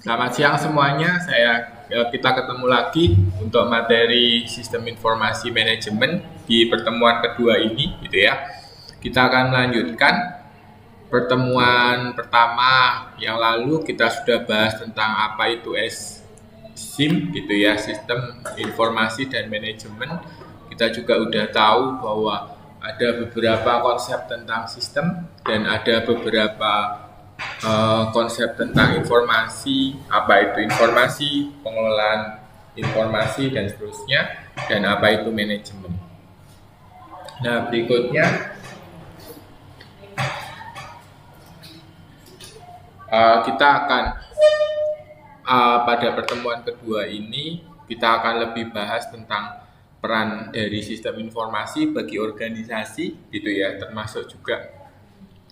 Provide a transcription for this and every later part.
Selamat siang semuanya. Kita ketemu lagi untuk materi Sistem Informasi Manajemen di pertemuan kedua ini, gitu ya. Kita akan melanjutkan pertemuan pertama yang lalu. Kita sudah bahas tentang apa itu SIM, gitu ya, Sistem Informasi dan Manajemen. Kita juga udah tahu bahwa ada beberapa konsep tentang sistem dan ada beberapa konsep tentang informasi, apa itu informasi, pengelolaan informasi dan seterusnya, dan apa itu manajemen. Nah, berikutnya kita akan pada pertemuan kedua ini kita akan lebih bahas tentang peran dari sistem informasi bagi organisasi, gitu ya, termasuk juga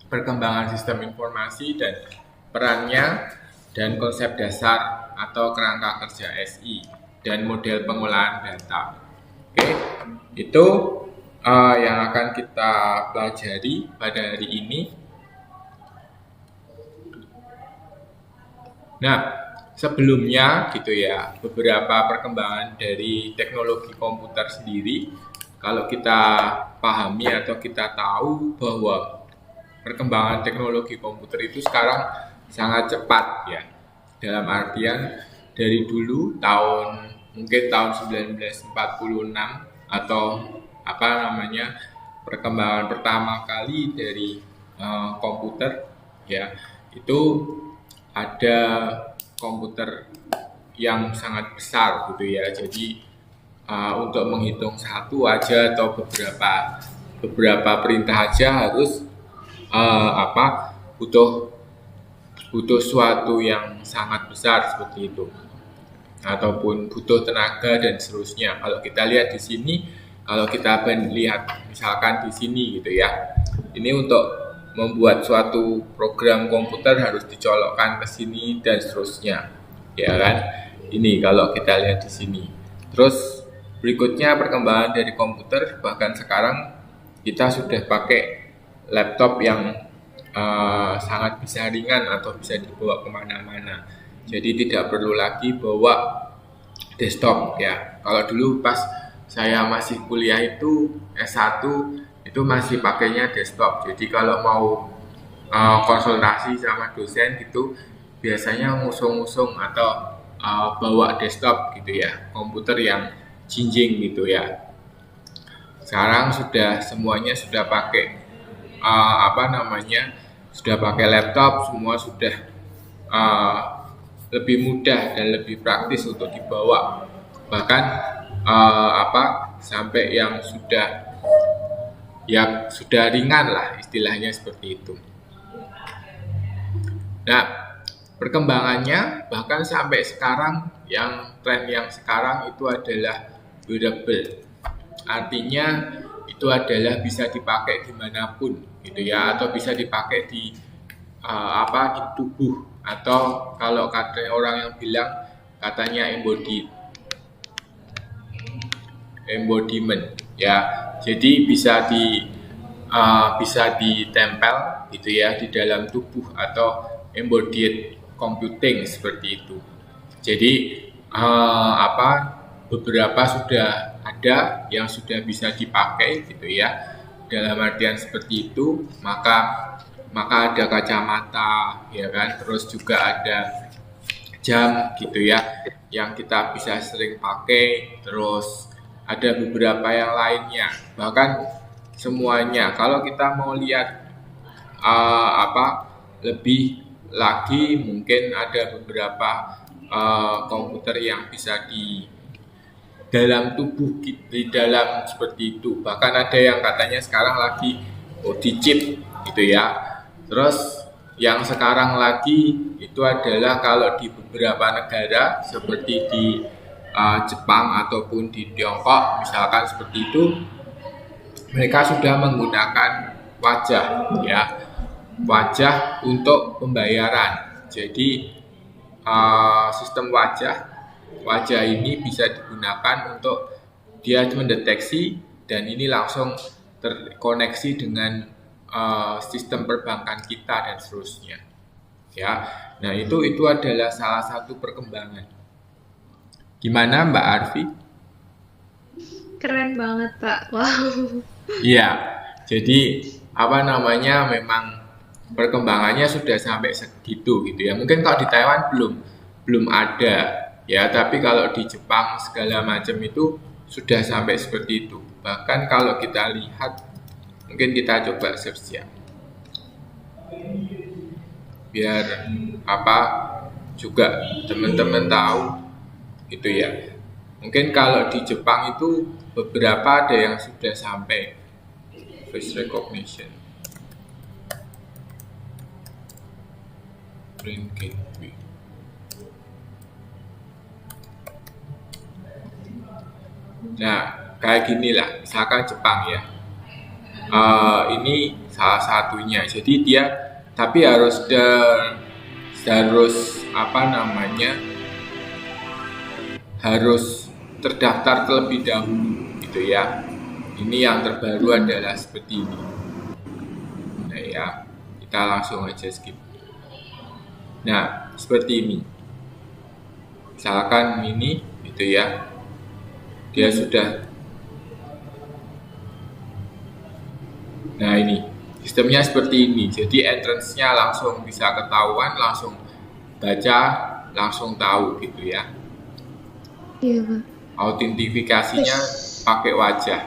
perkembangan sistem informasi dan perannya dan konsep dasar atau kerangka kerja SI dan model pengolahan data. Oke, itu yang akan kita pelajari pada hari ini. Nah, sebelumnya gitu ya, beberapa perkembangan dari teknologi komputer sendiri, kalau kita pahami atau kita tahu bahwa perkembangan teknologi komputer itu sekarang sangat cepat ya. Dalam artian dari dulu mungkin tahun 1946 atau perkembangan pertama kali dari komputer ya, itu ada komputer yang sangat besar gitu ya. Jadi untuk menghitung satu aja atau beberapa perintah aja harus butuh suatu yang sangat besar seperti itu, ataupun butuh tenaga dan seterusnya. Kalau kita lihat di sini, kalau kita lihat misalkan di sini gitu ya, ini untuk membuat suatu program komputer harus dicolokkan ke sini dan seterusnya, ya kan? Ini kalau kita lihat di sini. Terus berikutnya perkembangan dari komputer, bahkan sekarang kita sudah pakai laptop yang sangat bisa ringan atau bisa dibawa kemana-mana. Jadi tidak perlu lagi bawa desktop ya. Kalau dulu pas saya masih kuliah itu S1 itu masih pakainya desktop. Jadi kalau mau konsultasi sama dosen gitu biasanya ngusung-ngusung atau bawa desktop gitu ya, komputer yang jinjing gitu ya. Sekarang semuanya sudah pakai sudah pakai laptop, semua sudah lebih mudah dan lebih praktis untuk dibawa. Bahkan sampai yang sudah ringan lah istilahnya seperti itu. Nah, perkembangannya bahkan sampai sekarang tren yang sekarang itu adalah wearable. Artinya itu adalah bisa dipakai dimanapun gitu ya, atau bisa dipakai di tubuh, atau kalau kata orang yang bilang katanya embodiment ya. Jadi bisa ditempel gitu ya di dalam tubuh, atau embodied computing seperti itu. Jadi beberapa sudah ada yang sudah bisa dipakai gitu ya. Dalam artian seperti itu, maka ada kacamata ya kan, terus juga ada jam gitu ya yang kita bisa sering pakai, terus ada beberapa yang lainnya. Bahkan semuanya kalau kita mau lihat lebih lagi, mungkin ada beberapa komputer yang bisa di dalam tubuh, di dalam seperti itu. Bahkan ada yang katanya sekarang lagi di chip gitu ya. Terus yang sekarang lagi itu adalah kalau di beberapa negara seperti di Jepang ataupun di Tiongkok misalkan seperti itu, mereka sudah menggunakan wajah untuk pembayaran. Jadi sistem wajah ini bisa digunakan untuk dia mendeteksi, dan ini langsung terkoneksi dengan sistem perbankan kita dan seterusnya. ya. Nah, itu adalah salah satu perkembangan. Gimana Mbak Arfi? Keren banget, Pak. Wow. Iya, jadi apa namanya, memang perkembangannya sudah sampai segitu gitu ya. Mungkin kalau di Taiwan belum ada ya, tapi kalau di Jepang segala macam itu sudah sampai seperti itu. Bahkan kalau kita lihat, mungkin kita coba search ya, biar apa juga teman-teman tahu gitu ya. Mungkin kalau di Jepang itu beberapa ada yang sudah sampai face recognition, brain gateway. Nah, kayak gini lah, misalkan Jepang ya. Ini salah satunya. Jadi dia tapi harus apa namanya, harus terdaftar terlebih dahulu gitu ya. Ini yang terbaru adalah seperti ini. Nah ya, kita langsung aja skip. Nah, seperti ini. Misalkan ini gitu ya. Dia sudah. Nah, ini sistemnya seperti ini. Jadi entrance-nya langsung bisa ketahuan, langsung baca, langsung tahu gitu ya. Iya, Pak. Autentifikasinya Wis. pakai wajah.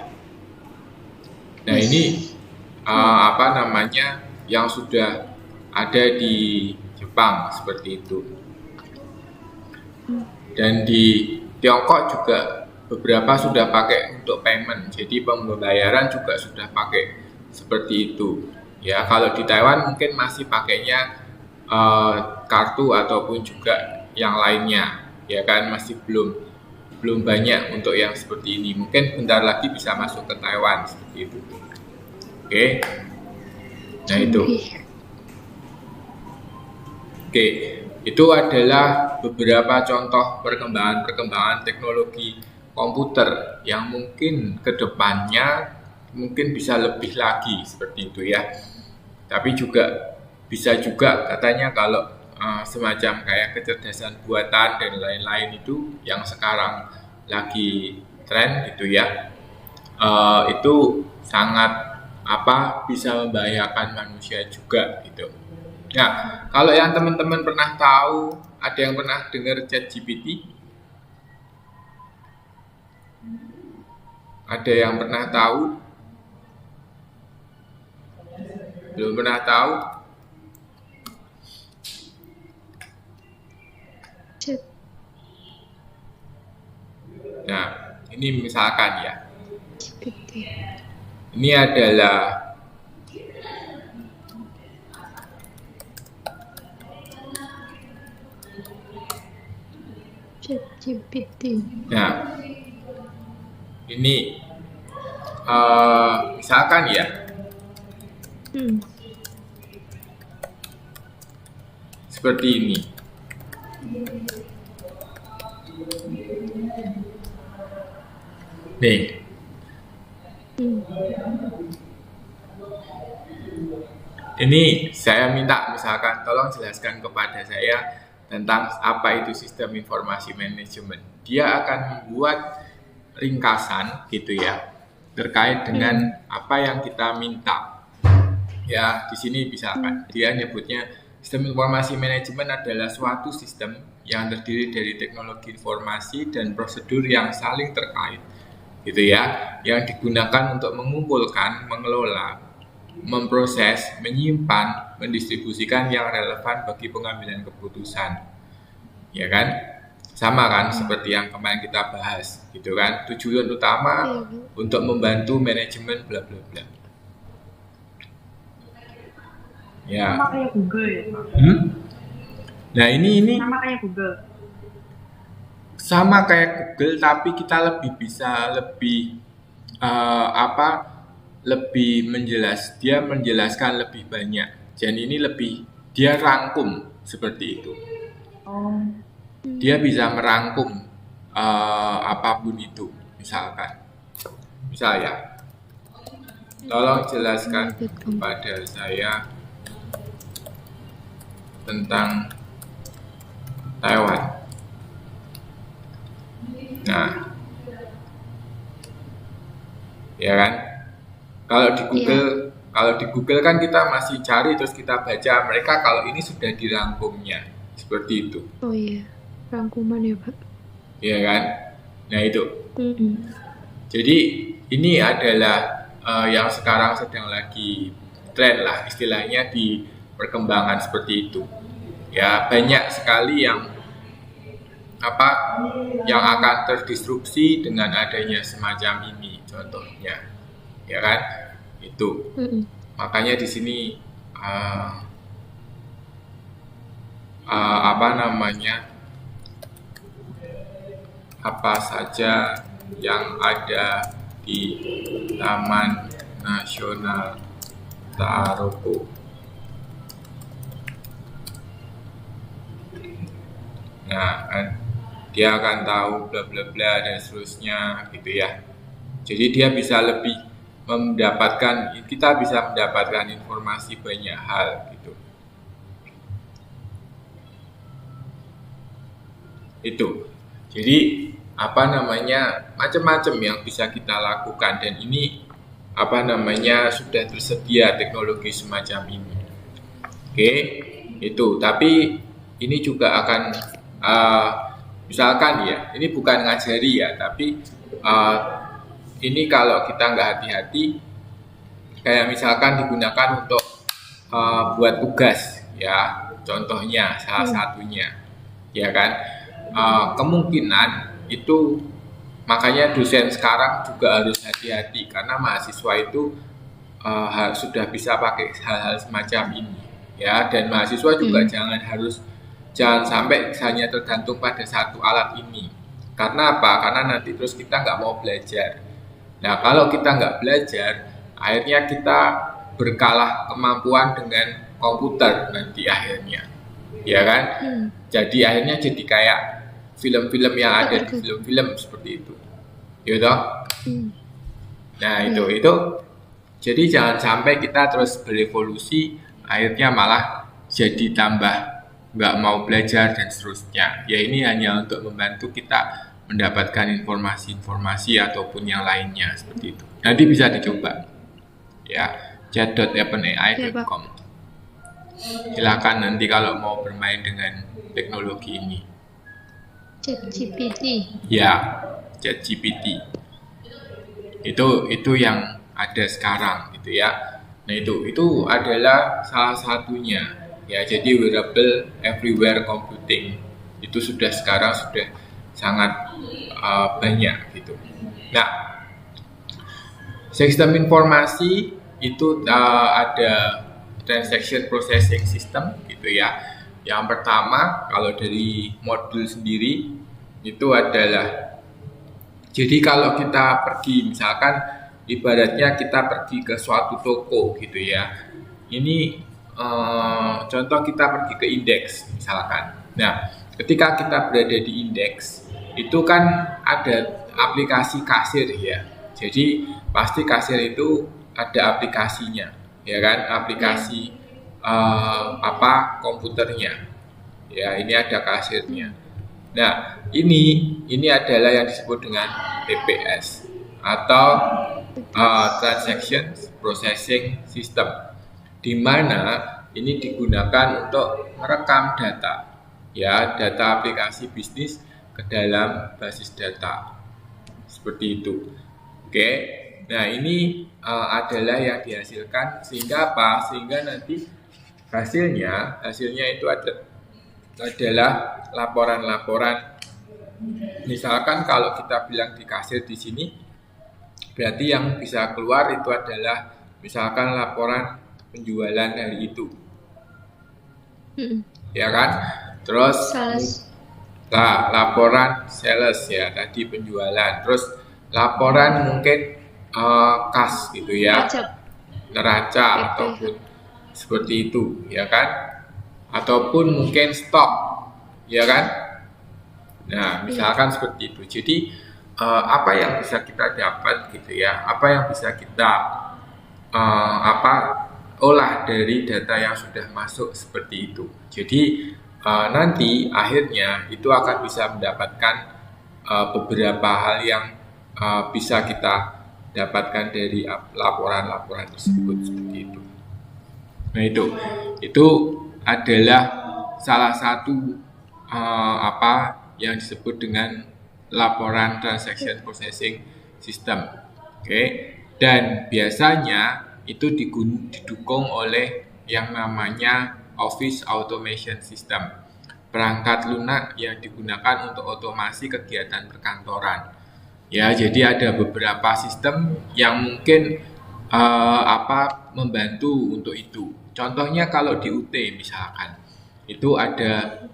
Nah, Wis. ini apa namanya, yang sudah ada di Jepang seperti itu. Dan di Tiongkok juga beberapa sudah pakai untuk payment. Jadi pembayaran juga sudah pakai seperti itu. Ya, kalau di Taiwan mungkin masih pakainya kartu ataupun juga yang lainnya. Ya kan, masih belum banyak untuk yang seperti ini. Mungkin bentar lagi bisa masuk ke Taiwan seperti itu. Oke. Nah, itu. Oke, itu adalah beberapa contoh perkembangan teknologi komputer yang mungkin kedepannya mungkin bisa lebih lagi seperti itu ya. Tapi juga bisa juga katanya kalau semacam kayak kecerdasan buatan dan lain-lain itu yang sekarang lagi tren gitu ya, itu sangat bisa membahayakan manusia juga gitu. Nah, kalau yang teman-teman pernah tahu, ada yang pernah dengar ChatGPT? Ada yang pernah tahu? Belum pernah tahu? Nah, ini misalkan ya. Ini adalah ChatGPT. Nah, ini misalkan ya, seperti ini. Nih. Ini saya minta misalkan tolong jelaskan kepada saya tentang apa itu sistem informasi manajemen. Dia akan membuat ringkasan gitu ya, terkait dengan apa yang kita minta. Ya, di sini misalkan dia nyebutnya sistem informasi manajemen adalah suatu sistem yang terdiri dari teknologi informasi dan prosedur yang saling terkait gitu ya, yang digunakan untuk mengumpulkan, mengelola, memproses, menyimpan, mendistribusikan yang relevan bagi pengambilan keputusan. Ya kan? Sama kan seperti yang kemarin kita bahas gitu kan. Tujuan utama untuk membantu manajemen bla bla bla. Ya. Sama kayak Google ya, Pak? Nah, ini sama kayak Google. Sama kayak Google, tapi kita lebih dia menjelaskan lebih banyak. Dan ini dia rangkum seperti itu. Dia bisa merangkum apapun itu, misalkan. Misalnya, tolong jelaskan kepada saya tentang Taiwan. Nah, ya kan? Kalau di Google kan kita masih cari terus kita baca, mereka kalau ini sudah dirangkumnya seperti itu. Oh iya, rangkuman ya Pak. Ya kan? Nah itu. Mm-mm. Jadi ini adalah yang sekarang sedang lagi tren lah istilahnya di perkembangan seperti itu. Ya banyak sekali yang akan terdisrupsi dengan adanya semacam ini contohnya, ya kan? Itu. Mm-mm. Makanya di sini apa saja yang ada di Taman Nasional Taroko. Nah, kan dia akan tahu bla bla bla dan seterusnya gitu ya. Jadi dia bisa lebih kita bisa mendapatkan informasi banyak hal gitu. Itu. Jadi macam-macam yang bisa kita lakukan dan ini sudah tersedia teknologi semacam ini. Oke, itu. Tapi ini juga akan misalkan ya, ini bukan ngajari ya, tapi ini kalau kita nggak hati-hati, kayak misalkan digunakan untuk buat tugas ya, contohnya salah satunya, ya kan, kemungkinan itu makanya dosen sekarang juga harus hati-hati karena mahasiswa itu sudah bisa pakai hal-hal semacam ini, ya, dan mahasiswa juga jangan sampai hanya tergantung pada satu alat ini. Karena apa? Karena nanti terus kita nggak mau belajar. Nah, kalau kita nggak belajar, akhirnya kita berkalah kemampuan dengan komputer nanti akhirnya, ya kan? Jadi akhirnya jadi kayak film-film yang ada di film-film seperti itu, gitu. Nah itu. Jadi jangan sampai kita terus berevolusi, akhirnya malah jadi tambah nggak mau belajar dan seterusnya. Ya ini hanya untuk membantu kita mendapatkan informasi-informasi ataupun yang lainnya seperti itu. Nanti bisa dicoba ya, chat.openai.com. Silakan nanti kalau mau bermain dengan teknologi ini. ChatGPT. Ya, ChatGPT. Itu yang ada sekarang gitu ya. Nah itu adalah salah satunya. Ya, jadi wearable everywhere computing itu sekarang sudah sangat banyak gitu. Nah, sistem informasi itu ada transaction processing system gitu ya. Yang pertama kalau dari modul sendiri itu adalah, jadi kalau kita pergi misalkan ibaratnya kita pergi ke suatu toko gitu ya. Ini contoh kita pergi ke indeks misalkan. Nah, ketika kita berada di indeks itu kan ada aplikasi kasir ya. Jadi pasti kasir itu ada aplikasinya, ya kan? Aplikasi komputernya. Ya, ini ada kasirnya. Nah, ini adalah yang disebut dengan TPS atau Transaction Processing System, di mana ini digunakan untuk merekam data, ya, data aplikasi bisnis ke dalam basis data, seperti itu. Oke, nah ini adalah yang dihasilkan sehingga apa? Sehingga nanti hasilnya itu adalah laporan-laporan. Misalkan kalau kita bilang di kasir di sini, berarti yang bisa keluar itu adalah misalkan laporan penjualan hari itu, ya kan? Terus laporan sales ya tadi penjualan. Terus laporan mungkin kas gitu ya, neraca ataupun seperti itu, ya kan? Ataupun mungkin stok, ya kan? Nah, misalkan seperti itu. Jadi apa yang bisa kita dapat gitu ya, apa yang bisa kita olah dari data yang sudah masuk seperti itu. Jadi nanti akhirnya itu akan bisa mendapatkan beberapa hal yang bisa kita dapatkan dari laporan-laporan tersebut seperti itu. Nah itu adalah salah satu yang disebut dengan laporan transaction processing system. Oke. Dan biasanya itu didukung oleh yang namanya Office Automation System, perangkat lunak yang digunakan untuk otomasi kegiatan perkantoran. Ya, jadi ada beberapa sistem yang mungkin membantu untuk itu. Contohnya kalau di UT misalkan, itu ada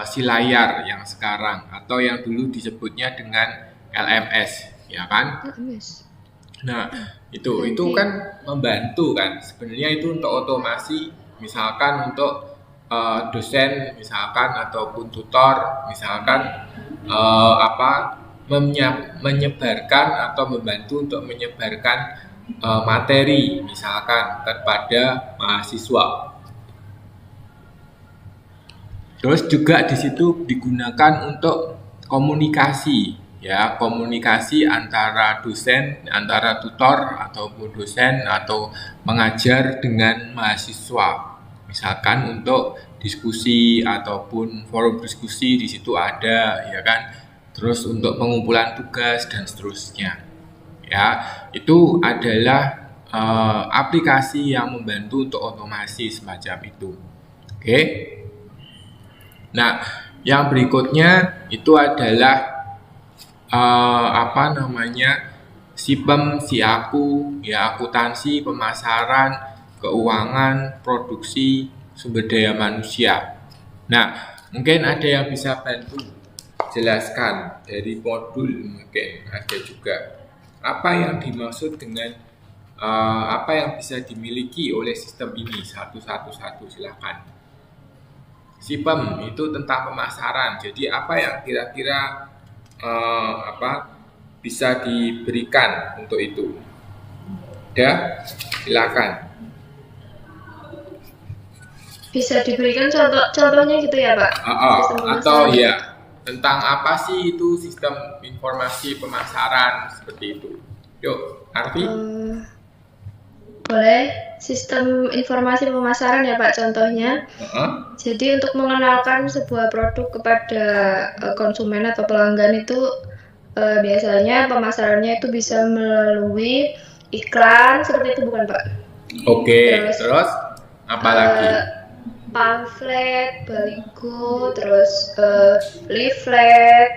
si layar yang sekarang atau yang dulu disebutnya dengan LMS, ya kan? LMS. Nah, itu kan membantu kan. Sebenarnya itu untuk otomasi, misalkan untuk dosen misalkan ataupun tutor misalkan menyebarkan atau membantu untuk menyebarkan materi misalkan kepada mahasiswa. Terus juga di situ digunakan untuk komunikasi, ya, komunikasi antara dosen, antara tutor ataupun dosen atau mengajar dengan mahasiswa. Misalkan untuk diskusi ataupun forum diskusi di situ ada, ya kan. Terus untuk pengumpulan tugas dan seterusnya. Ya, itu adalah aplikasi yang membantu untuk otomasi semacam itu. Oke. Nah, yang berikutnya itu adalah SIPEM, SIAKU, ya, akuntansi, pemasaran, keuangan, produksi, sumber daya manusia. Nah, mungkin ada yang bisa bantu jelaskan dari modul, mungkin ada juga apa yang dimaksud dengan apa yang bisa dimiliki oleh sistem ini. Satu, silakan. SIPEM itu tentang pemasaran. Jadi apa yang kira-kira bisa diberikan untuk itu? Udah, silakan. Bisa diberikan contohnya gitu ya, Pak? Atau ya, tentang apa sih itu sistem informasi pemasaran seperti itu? Yuk, Arfi. Boleh, sistem informasi pemasaran ya Pak contohnya. Jadi untuk mengenalkan sebuah produk kepada konsumen atau pelanggan itu biasanya pemasarannya itu bisa melalui iklan seperti itu, bukan Pak? Oke, terus apa lagi? Pamflet, baligo, terus leaflet,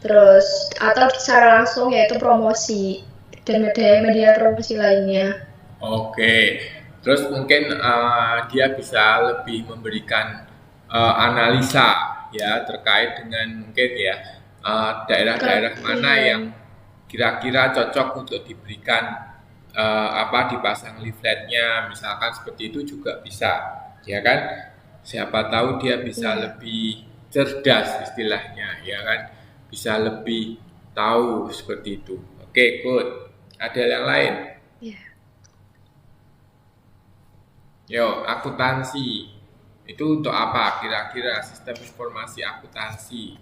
terus atau secara langsung yaitu promosi dan media promosi lainnya. Oke, terus mungkin dia bisa lebih memberikan analisa ya terkait dengan mungkin ya daerah-daerah mana yang kira-kira cocok untuk diberikan dipasang leafletnya, misalkan seperti itu juga bisa, ya kan? Siapa tahu dia bisa lebih cerdas istilahnya, ya kan? Bisa lebih tahu seperti itu. Oke, good. Ada yang lain? Yo, akuntansi itu untuk apa? Kira-kira sistem informasi akuntansi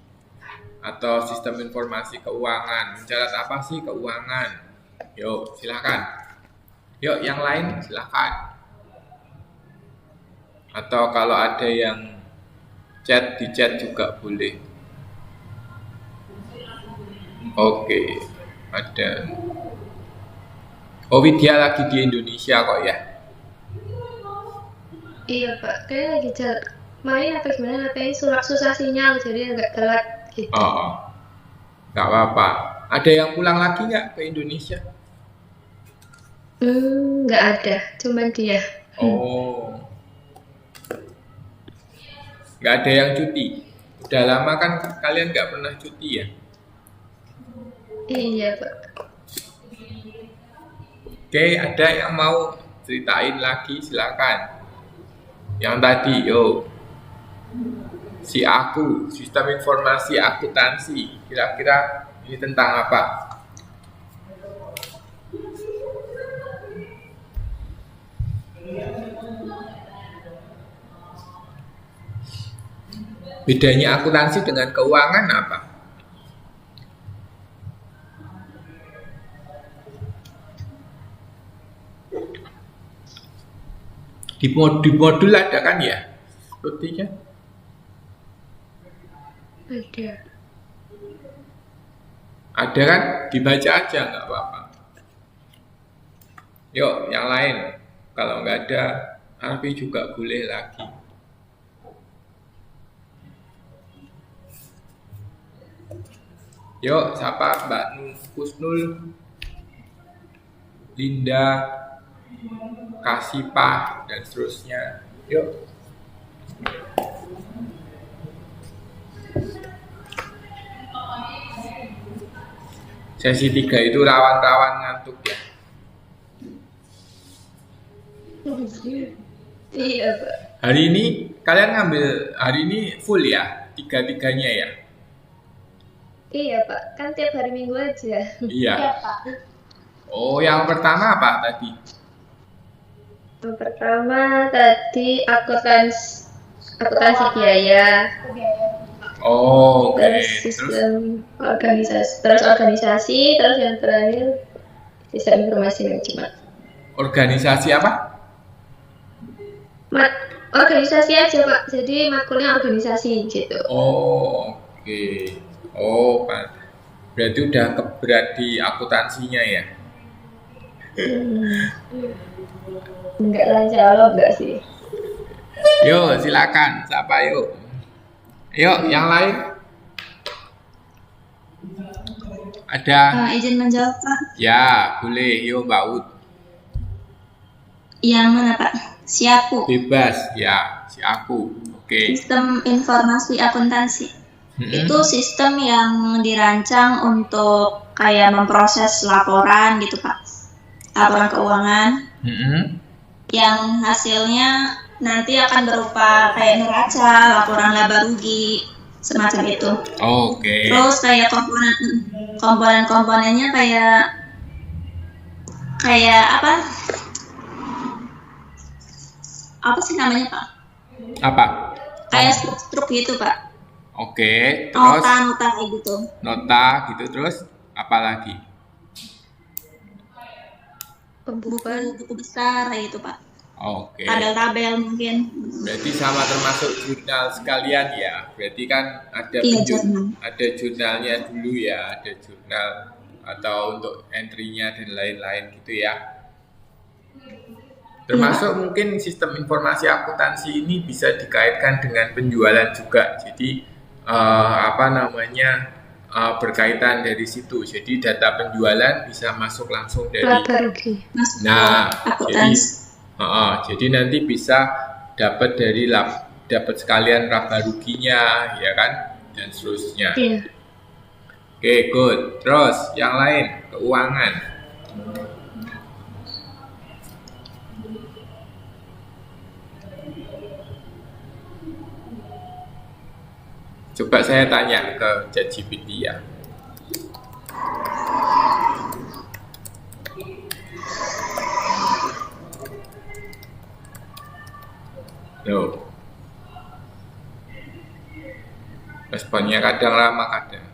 atau sistem informasi keuangan. Mencatat apa sih keuangan? Yo, silakan. Yuk, yang lain silakan. Atau kalau ada yang di chat juga boleh. Oke, ada. Oh, Widya lagi di Indonesia kok ya? Iya Pak, kayaknya lagi main apa gimana, kayaknya susah sinyal jadi agak telat gitu. Nggak apa-apa. Ada yang pulang lagi nggak ke Indonesia? Nggak ada, cuman dia. Nggak ada yang cuti. Udah lama kan kalian nggak pernah cuti ya? Iya Pak. Oke, ada yang mau ceritain lagi silakan. Yang tadi, SIAKU, sistem informasi akuntansi, kira-kira ini tentang apa? Bedanya akuntansi dengan keuangan apa? Di modul ada kan ya? Sepertinya. Ada. Ada kan? Dibaca aja nggak apa-apa. Yuk, yang lain. Kalau nggak ada, Arfi juga boleh lagi. Yuk, siapa? Mbak Kusnul, Linda, Kasipah, dan seterusnya. Yuk. Sesi 3 itu rawan-rawan ngantuk ya. Iya, Pak. Hari ini kalian ngambil hari ini full ya? Tiga-tiganya ya? Iya, Pak. Kan tiap hari Minggu aja. Iya. Iya, Pak. Oh, yang pertama apa tadi? Yang pertama tadi akuntansi biaya. Oh, oke. Terus sistem organisasi, terus yang terakhir sistem informasi manajemen. Organisasi apa? Organisasi aja, Pak. Jadi matkulnya organisasi gitu. Oh, oke. Oh, Pak. Berarti udah keberat di akuntansinya ya? Enggak lah, insya Allah enggak sih. Yuk, silakan. Siapa yuk? Yuk, yang lain? Ada? Izin menjawab, Pak. Ya, boleh. Yuk, Mbak Ud. Yang mana, Pak? Si aku. Bebas, ya. Si aku. Oke. Sistem informasi akuntansi. Itu sistem yang dirancang untuk kayak memproses laporan gitu, Pak. Laporan keuangan. Yang hasilnya nanti akan berupa kayak neraca, laporan laba rugi, semacam itu. Oke. Terus kayak komponen-komponennya kayak apa? Apa sih namanya, Pak? Apa? Kayak struk gitu, Pak. Oke, terus Nota kayak gitu. nota gitu, terus apa lagi? Buku besar kayak gitu, Pak. Oke. Tabel-tabel mungkin. Berarti sama termasuk jurnal sekalian ya. Berarti kan ada Iya, jurnal. ada jurnalnya dulu ya, ada jurnal atau untuk entry-nya dan lain-lain gitu ya. Termasuk mungkin sistem informasi akuntansi ini bisa dikaitkan dengan penjualan juga. Jadi berkaitan dari situ. Jadi data penjualan bisa masuk langsung dari. Nah, jadi nanti bisa dapat sekalian laba ruginya, ya kan, dan seterusnya. Iya. Oke, good. Terus yang lain, keuangan. Coba saya tanya ke ChatGPT ya. Loh. Responnya kadang lama, kadang.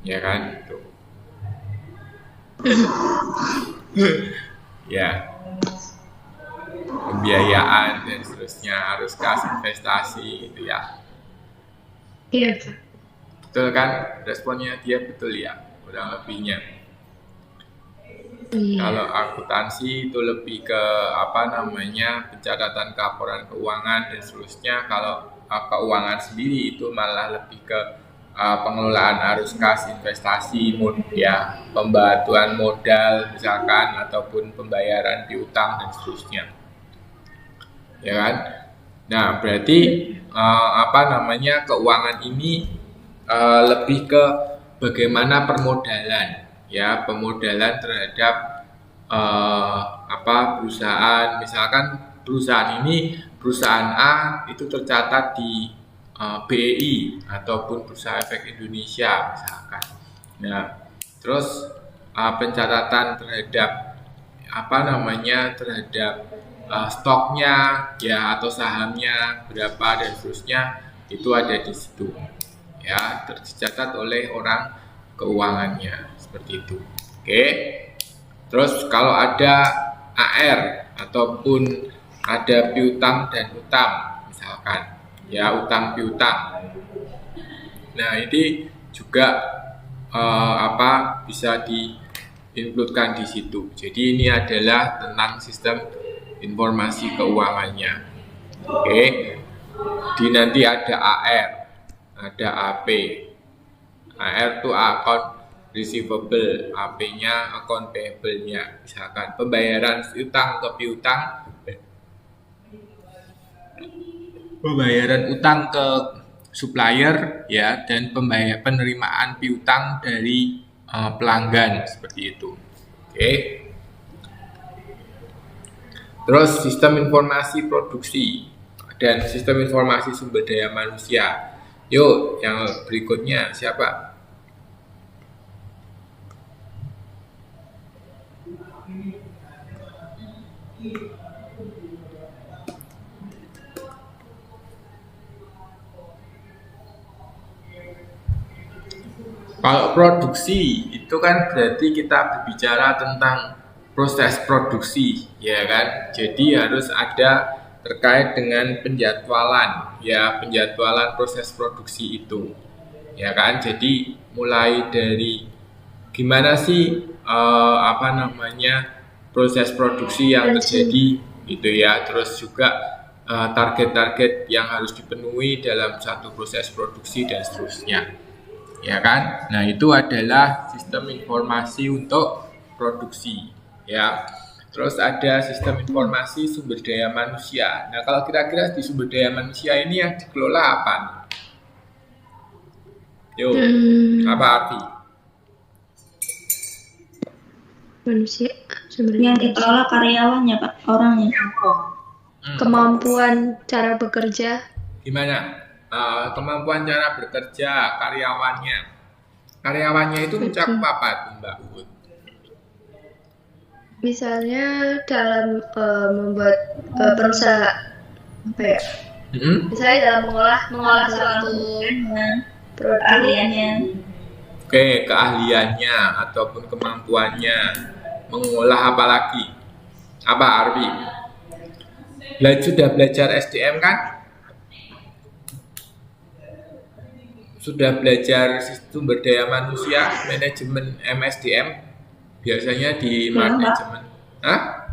Ya kan? Tuh. Ya. Pembiayaan dan seterusnya, harus kasih investasi gitu ya. Iya. Betul kan? Responnya dia betul ya, kurang lebihnya. Iya. Kalau akuntansi itu lebih ke pencatatan laporan keuangan dan seterusnya. Kalau keuangan sendiri itu malah lebih ke pengelolaan arus kas, investasi, pembantuan modal misalkan, ataupun pembayaran piutang dan seterusnya. Ya kan? Nah, berarti keuangan ini lebih ke bagaimana permodalan, ya, pemodalan terhadap perusahaan. Misalkan perusahaan A itu tercatat di BEI ataupun Bursa Efek Indonesia misalkan. Nah, terus pencatatan terhadap stoknya ya atau sahamnya berapa dan seterusnya itu ada di situ ya, tercatat oleh orang keuangannya seperti itu. Oke. Terus kalau ada AR ataupun ada piutang dan utang misalkan ya, utang piutang. Nah, ini juga bisa di-include-kan di situ. Jadi ini adalah tentang sistem informasi keuangannya. Oke. Di nanti ada AR, ada AP. AR itu account receivable, AP-nya account payable-nya. Misalkan pembayaran utang ke piutang, pembayaran utang ke supplier ya, dan penerimaan piutang dari pelanggan seperti itu. Oke. Terus sistem informasi produksi dan sistem informasi sumber daya manusia. Yuk, yang berikutnya siapa? Kalau produksi itu kan berarti kita berbicara tentang proses produksi, ya kan? Jadi harus ada terkait dengan penjadwalan, ya, penjadwalan proses produksi itu, ya kan? Jadi mulai dari gimana sih proses produksi yang terjadi gitu ya, terus juga target-target yang harus dipenuhi dalam satu proses produksi dan seterusnya. Ya kan? Nah, itu adalah sistem informasi untuk produksi, ya. Terus ada sistem informasi sumber daya manusia. Nah, kalau kira-kira di sumber daya manusia ini yang dikelola apa nih? Yuk, apa arti? Manusia, sumber Yang dikelola karyawannya, Pak, orangnya. Kemampuan cara bekerja. Gimana? Kemampuan cara bekerja karyawannya. Karyawannya itu mencakup apa tuh, Mbak Uut? Misalnya dalam membuat perusahaan misalnya dalam mengolah suatu produk. Keahliannya. Oke, keahliannya ataupun kemampuannya mengolah apa lagi? Apa Arbi? Sudah belajar SDM kan? Sudah belajar sumber daya manusia, manajemen MSDM, biasanya di manajemen. Hah?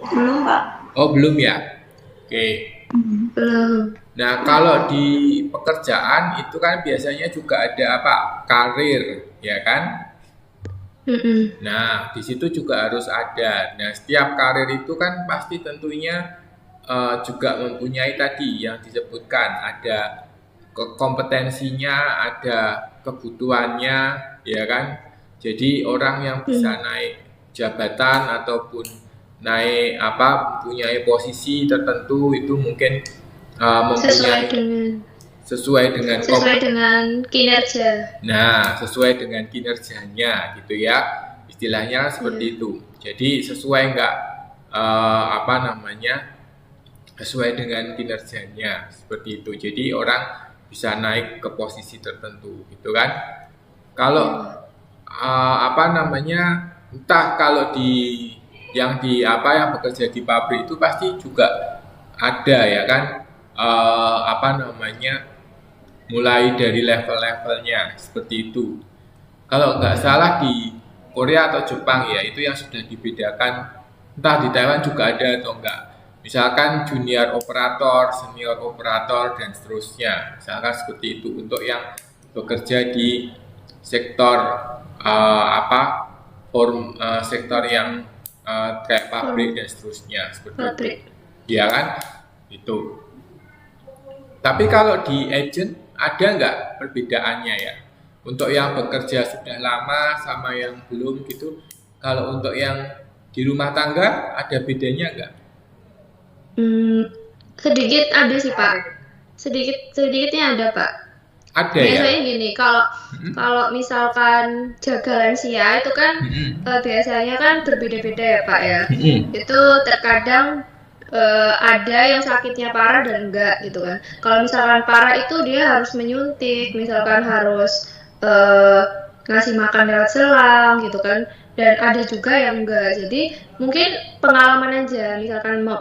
Belum, Pak. Oh, belum ya? Oke. Belum. Nah, kalau di pekerjaan itu kan biasanya juga ada apa? Karir, ya kan? Nah, di situ juga harus ada. Nah, setiap karir itu kan pasti tentunya juga mempunyai tadi yang disebutkan, ada kompetensinya, ada kebutuhannya, ya kan? Jadi orang yang bisa naik jabatan ataupun naik mempunyai posisi tertentu itu mungkin mempunyai sesuai dengan kinerja. Nah, sesuai dengan kinerjanya gitu ya. Istilahnya seperti itu. Jadi sesuai enggak sesuai dengan kinerjanya seperti itu. Jadi orang bisa naik ke posisi tertentu gitu kan. Kalau entah kalau yang bekerja di pabrik itu pasti juga ada ya kan, mulai dari level-levelnya seperti itu. Kalau nggak salah di Korea atau Jepang ya, itu yang sudah dibedakan. Entah di Taiwan juga ada atau enggak. Misalkan junior operator, senior operator, dan seterusnya. Misalkan seperti itu untuk yang bekerja di sektor sektor yang kayak pabrik dan seterusnya seperti itu. Ya kan? Itu. Tapi kalau di agent ada nggak perbedaannya ya? Untuk yang bekerja sudah lama sama yang belum gitu. Kalau untuk yang di rumah tangga ada bedanya nggak? Sedikit ada sih Pak. Sedikitnya ada Pak. Ada ya. Biasanya gini, kalau misalkan jaga lansia itu kan biasanya kan berbeda-beda ya Pak ya. Itu terkadang ada yang sakitnya parah dan enggak gitu kan. Kalau misalkan parah itu dia harus menyuntik, misalkan harus ngasih makan lewat selang gitu kan. Dan ada juga yang enggak. Jadi mungkin pengalaman aja, misalkan mau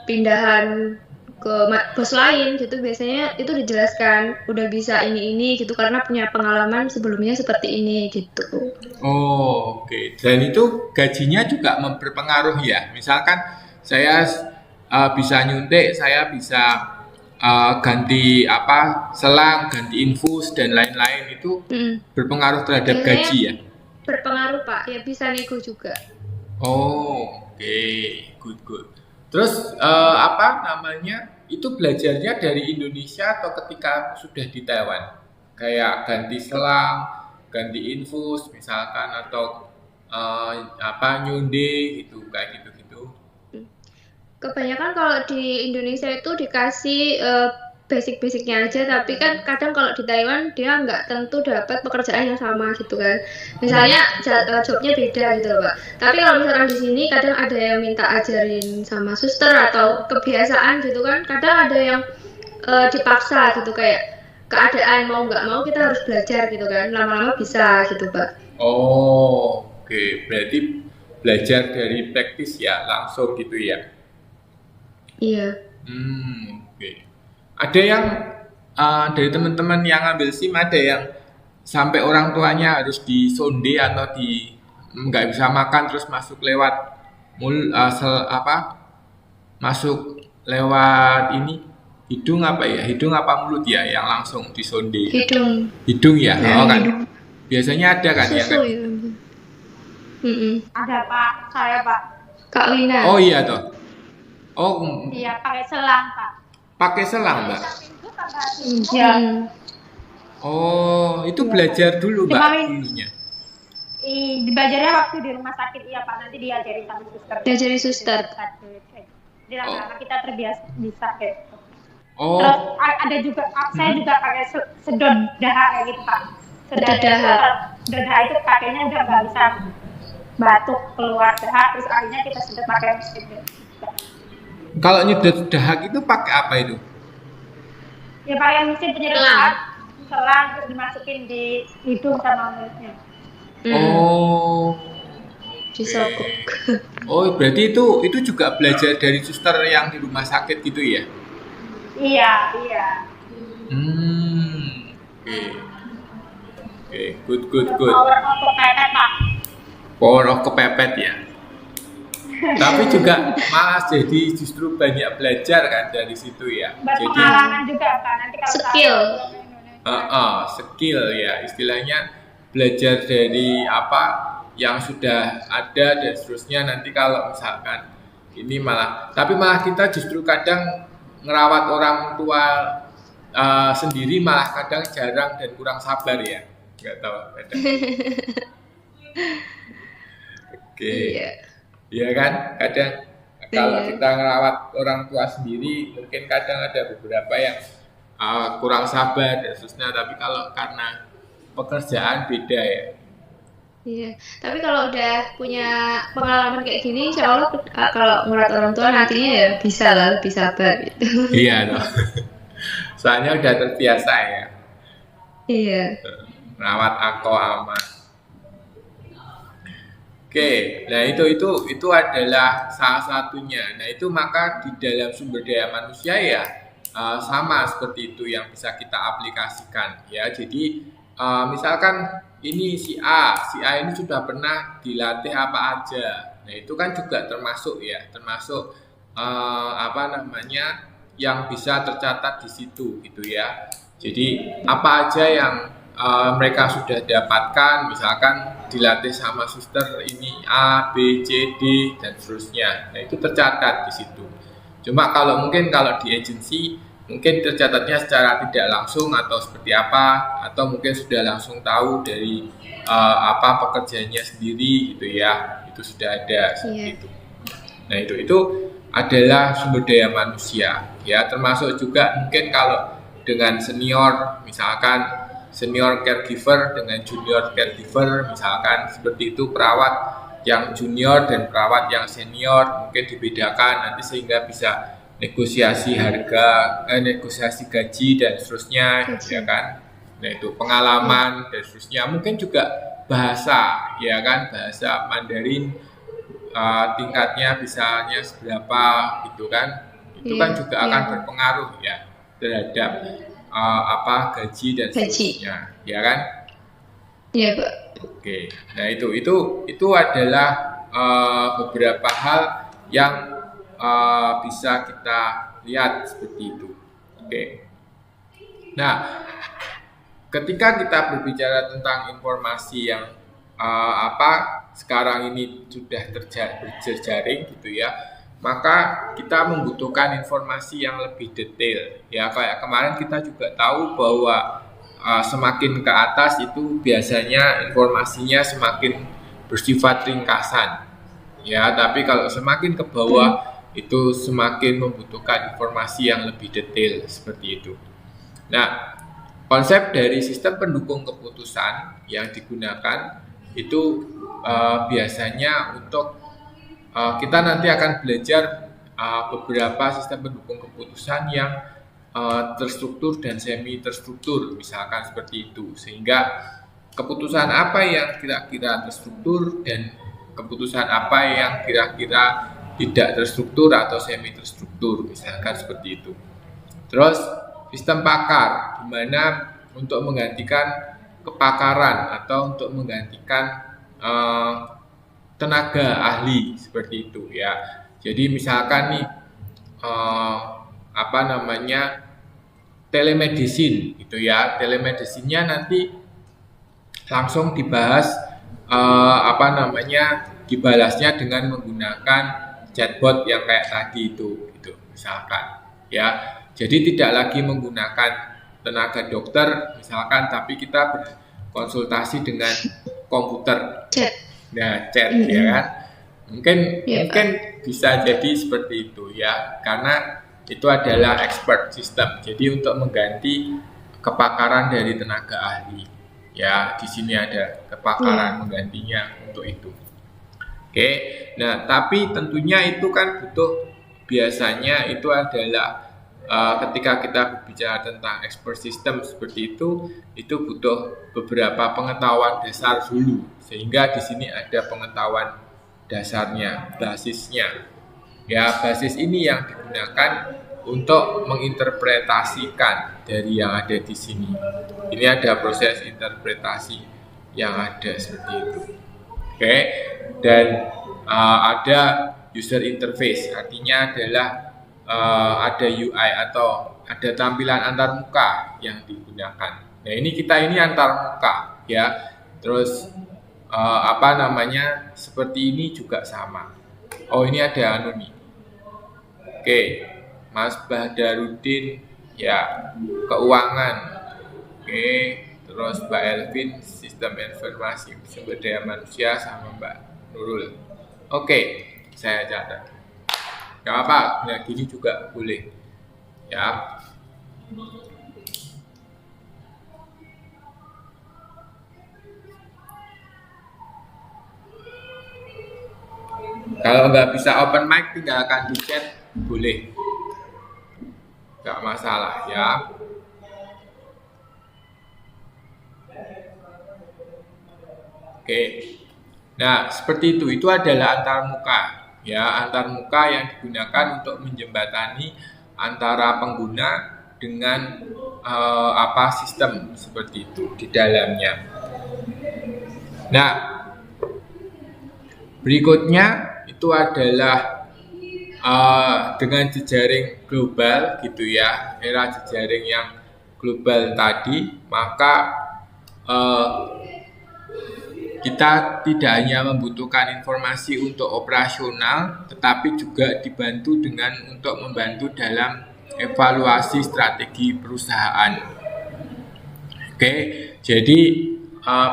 pindahan ke bos lain gitu, biasanya itu dijelaskan udah bisa ini gitu karena punya pengalaman sebelumnya seperti ini gitu. Oh, oke. Dan itu gajinya juga berpengaruh ya. Misalkan saya bisa nyuntik, saya bisa ganti selang, ganti infus dan lain-lain, itu berpengaruh terhadap gaji ya. Berpengaruh Pak, ya bisa nego juga. Oh, oke. Good. Terus itu belajarnya dari Indonesia atau ketika sudah di Taiwan? Kayak ganti selang, ganti infus misalkan, atau nyunde gitu, kayak gitu-gitu. Kebanyakan kalau di Indonesia itu dikasih basic-basicnya aja, tapi kan kadang kalau di Taiwan dia nggak tentu dapat pekerjaan yang sama gitu kan. Misalnya jobnya beda gitu loh Pak. Tapi kalau misalkan di sini kadang ada yang minta ajarin sama suster atau kebiasaan gitu kan. Kadang ada yang dipaksa gitu, kayak keadaan mau nggak mau kita harus belajar gitu kan. Lama-lama bisa gitu Pak. Oh, oke. Berarti belajar dari praktis ya, langsung gitu ya. Iya. Oke. Ada yang dari teman-teman yang ngambil SIM, ada yang sampai orang tuanya harus disonde atau nggak bisa makan terus masuk lewat masuk lewat hidung apa mulut ya, yang langsung disonde. Hidung ya. Oh kan. Biasanya ada kan ya kan. Ada Pak, saya Pak. Kak Lina. Oh iya toh. Oh. Iya, pakai selang Pak. Pakai selang, Mbak? Iya. Oh, itu belajar dulu, Mbak, dulunya? Belajarnya waktu di rumah sakit, iya Pak. Nanti diajarin sama suster. Diajarin suster. Jadi lama-lama kita terbiasa bisa kayak gitu. Oh. Terus ada juga, saya juga pakai sedot dahak kayak gitu Pak. Sedot dahak itu pakainya udah nggak bisa batuk keluar dahak, terus akhirnya kita sedot pakai mesin. Kalau nyedot dahak itu pakai apa itu? Ya pakai mesin penyedot selang, terus dimasukin di hidung sama mulutnya. Oh, disokok. Oh, berarti itu juga belajar dari suster yang di rumah sakit gitu ya? Iya. Oke, good. Power of kepepet Pak. Power of kepepet ya. Tapi juga malah jadi justru banyak belajar kan dari situ ya. Berpengalaman juga Pak, nanti kalau skill. Skill ya, istilahnya belajar dari apa yang sudah ada dan seterusnya. Nanti kalau misalkan ini malah kita justru kadang ngerawat orang tua sendiri malah kadang jarang dan kurang sabar ya. Nggak tahu kadang. Oke. Iya kan, kadang kalau kita ngerawat orang tua sendiri mungkin kadang ada beberapa yang kurang sabar dan seterusnya, tapi kalau karena pekerjaan beda ya. Iya, tapi kalau udah punya pengalaman kayak gini, insya Allah kalau ngerawat orang tua nantinya ya bisa lah, lebih sabar gitu. Iya toh. Soalnya udah terbiasa ya. Iya. Merawat ako ama. Oke, nah itu adalah salah satunya. Nah itu maka di dalam sumber daya manusia ya sama seperti itu yang bisa kita aplikasikan ya. Jadi misalkan ini si A ini sudah pernah dilatih apa aja. Nah itu kan juga termasuk yang bisa tercatat di situ gitu ya. Jadi apa aja yang mereka sudah dapatkan, misalkan dilatih sama suster ini A, B, C, D dan seterusnya. Nah itu tercatat di situ. Cuma kalau di agensi mungkin tercatatnya secara tidak langsung atau seperti apa, atau mungkin sudah langsung tahu dari pekerjaannya sendiri gitu ya. Itu sudah ada seperti itu. Nah itu adalah sumber daya manusia ya, termasuk juga mungkin kalau dengan senior, misalkan senior caregiver dengan junior caregiver, misalkan seperti itu, perawat yang junior dan perawat yang senior mungkin dibedakan nanti sehingga bisa negosiasi harga, negosiasi gaji dan seterusnya, ya kan? Nah itu pengalaman dan seterusnya, mungkin juga bahasa, ya kan? Bahasa Mandarin tingkatnya bisanya seberapa, gitu kan? Itu kan juga akan berpengaruh ya terhadap gaji dan seterusnya, ya kan? Iya Pak. Oke, nah itu adalah beberapa hal yang bisa kita lihat seperti itu. Oke. Nah, ketika kita berbicara tentang informasi yang sekarang ini sudah berjejaring gitu ya, maka kita membutuhkan informasi yang lebih detail. Ya, kayak kemarin kita juga tahu bahwa semakin ke atas itu biasanya informasinya semakin bersifat ringkasan. Ya, tapi kalau semakin ke bawah itu semakin membutuhkan informasi yang lebih detail seperti itu. Nah, konsep dari sistem pendukung keputusan yang digunakan itu biasanya untuk kita nanti akan belajar beberapa sistem pendukung keputusan yang terstruktur dan semi terstruktur, misalkan seperti itu, sehingga keputusan apa yang kira-kira terstruktur dan keputusan apa yang kira-kira tidak terstruktur atau semi terstruktur, misalkan seperti itu. Terus sistem pakar, di mana untuk menggantikan kepakaran atau untuk menggantikan tenaga ahli seperti itu ya. Jadi misalkan nih telemedicine gitu ya. Telemedicine-nya nanti langsung dibahas dibalasnya dengan menggunakan chatbot yang kayak tadi itu gitu misalkan ya. Jadi tidak lagi menggunakan tenaga dokter misalkan, tapi kita berkonsultasi dengan komputer. Nah, chat ya kan. Mungkin bisa jadi seperti itu ya, karena itu adalah expert system. Jadi untuk mengganti kepakaran dari tenaga ahli. Ya, di sini ada kepakaran menggantinya untuk itu. Oke. Nah, tapi tentunya itu kan butuh, biasanya itu adalah ketika kita berbicara tentang expert system seperti itu butuh beberapa pengetahuan dasar dulu, sehingga di sini ada pengetahuan dasarnya, basisnya. Ya, basis ini yang digunakan untuk menginterpretasikan dari yang ada di sini. Ini ada proses interpretasi yang ada seperti itu. Oke, dan ada user interface, artinya adalah ada UI atau ada tampilan antarmuka yang digunakan. Nah, ini antarmuka ya. Terus seperti ini juga sama. Oh, ini ada anu nih. Oke, Mas Badarudin ya, keuangan. Oke, terus Mbak Elvin sistem informasi sumber daya manusia sama Mbak Nurul. Oke, saya catat. Gak apa, nah gini juga boleh ya. Kalau nggak bisa open mic, tinggalkan di chat, boleh, nggak masalah ya. Oke, nah seperti itu adalah antarmuka ya, antarmuka yang digunakan untuk menjembatani antara pengguna dengan sistem seperti itu di dalamnya. Nah, berikutnya itu adalah dengan jejaring global gitu ya, era jejaring yang global tadi, maka kita tidak hanya membutuhkan informasi untuk operasional, tetapi juga dibantu untuk membantu dalam evaluasi strategi perusahaan. Oke, jadi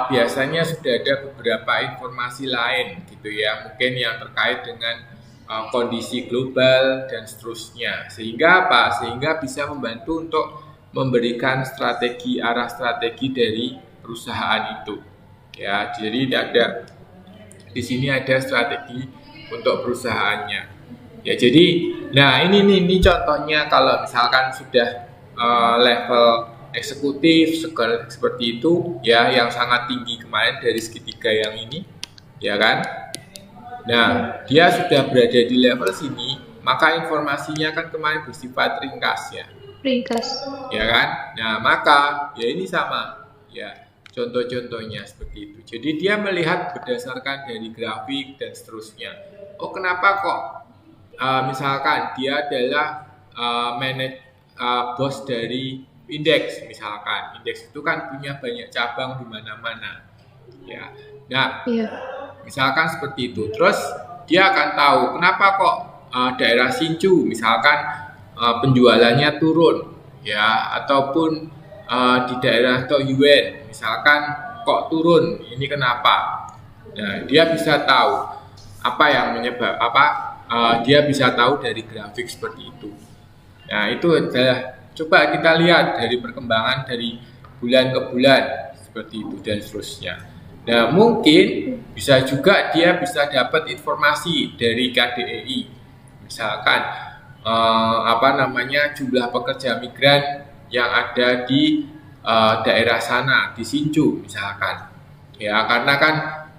biasanya sudah ada beberapa informasi lain gitu ya, mungkin yang terkait dengan kondisi global dan seterusnya, sehingga bisa membantu untuk memberikan arah strategi dari perusahaan itu ya. Jadi ada di sini ada strategi untuk perusahaannya. Ya, jadi, nah ini contohnya kalau misalkan sudah level eksekutif seperti itu, ya, yang sangat tinggi kemarin dari segitiga yang ini, ya kan? Nah, dia sudah berada di level sini, maka informasinya kan kemarin bersifat ringkas ya. Ringkas. Ya kan? Nah, maka ya ini sama, ya. Contoh-contohnya seperti itu. Jadi dia melihat berdasarkan dari grafik dan seterusnya. Oh, kenapa kok misalkan dia adalah bos dari indeks, misalkan indeks itu kan punya banyak cabang di mana-mana, ya. Nah, misalkan seperti itu, terus dia akan tahu kenapa kok daerah Hsinchu misalkan penjualannya turun, ya, ataupun di daerah Taoyuan misalkan kok turun, ini kenapa? Nah, dia bisa tahu apa yang menyebab dia bisa tahu dari grafik seperti itu. Nah, itu adalah coba kita lihat dari perkembangan dari bulan ke bulan seperti itu dan seterusnya. Nah, mungkin bisa juga dia bisa dapat informasi dari KDEI, misalkan jumlah pekerja migran yang ada di daerah sana di Hsinchu misalkan, ya, karena kan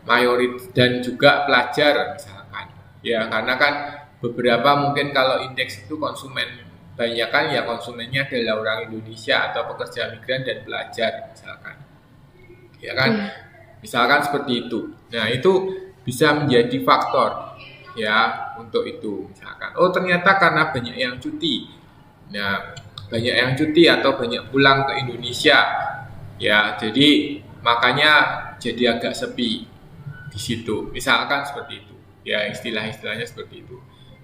mayoritas dan juga pelajar misalkan, ya, karena kan beberapa mungkin kalau indeks itu konsumen banyak kan ya, konsumennya adalah orang Indonesia atau pekerja migran dan pelajar misalkan, ya kan, misalkan seperti itu. Nah, itu bisa menjadi faktor, ya, untuk itu misalkan. Oh, ternyata karena banyak yang cuti. Nah, banyak yang cuti atau banyak pulang ke Indonesia, ya, jadi makanya jadi agak sepi di situ, misalkan seperti itu, ya, istilah-istilahnya seperti itu.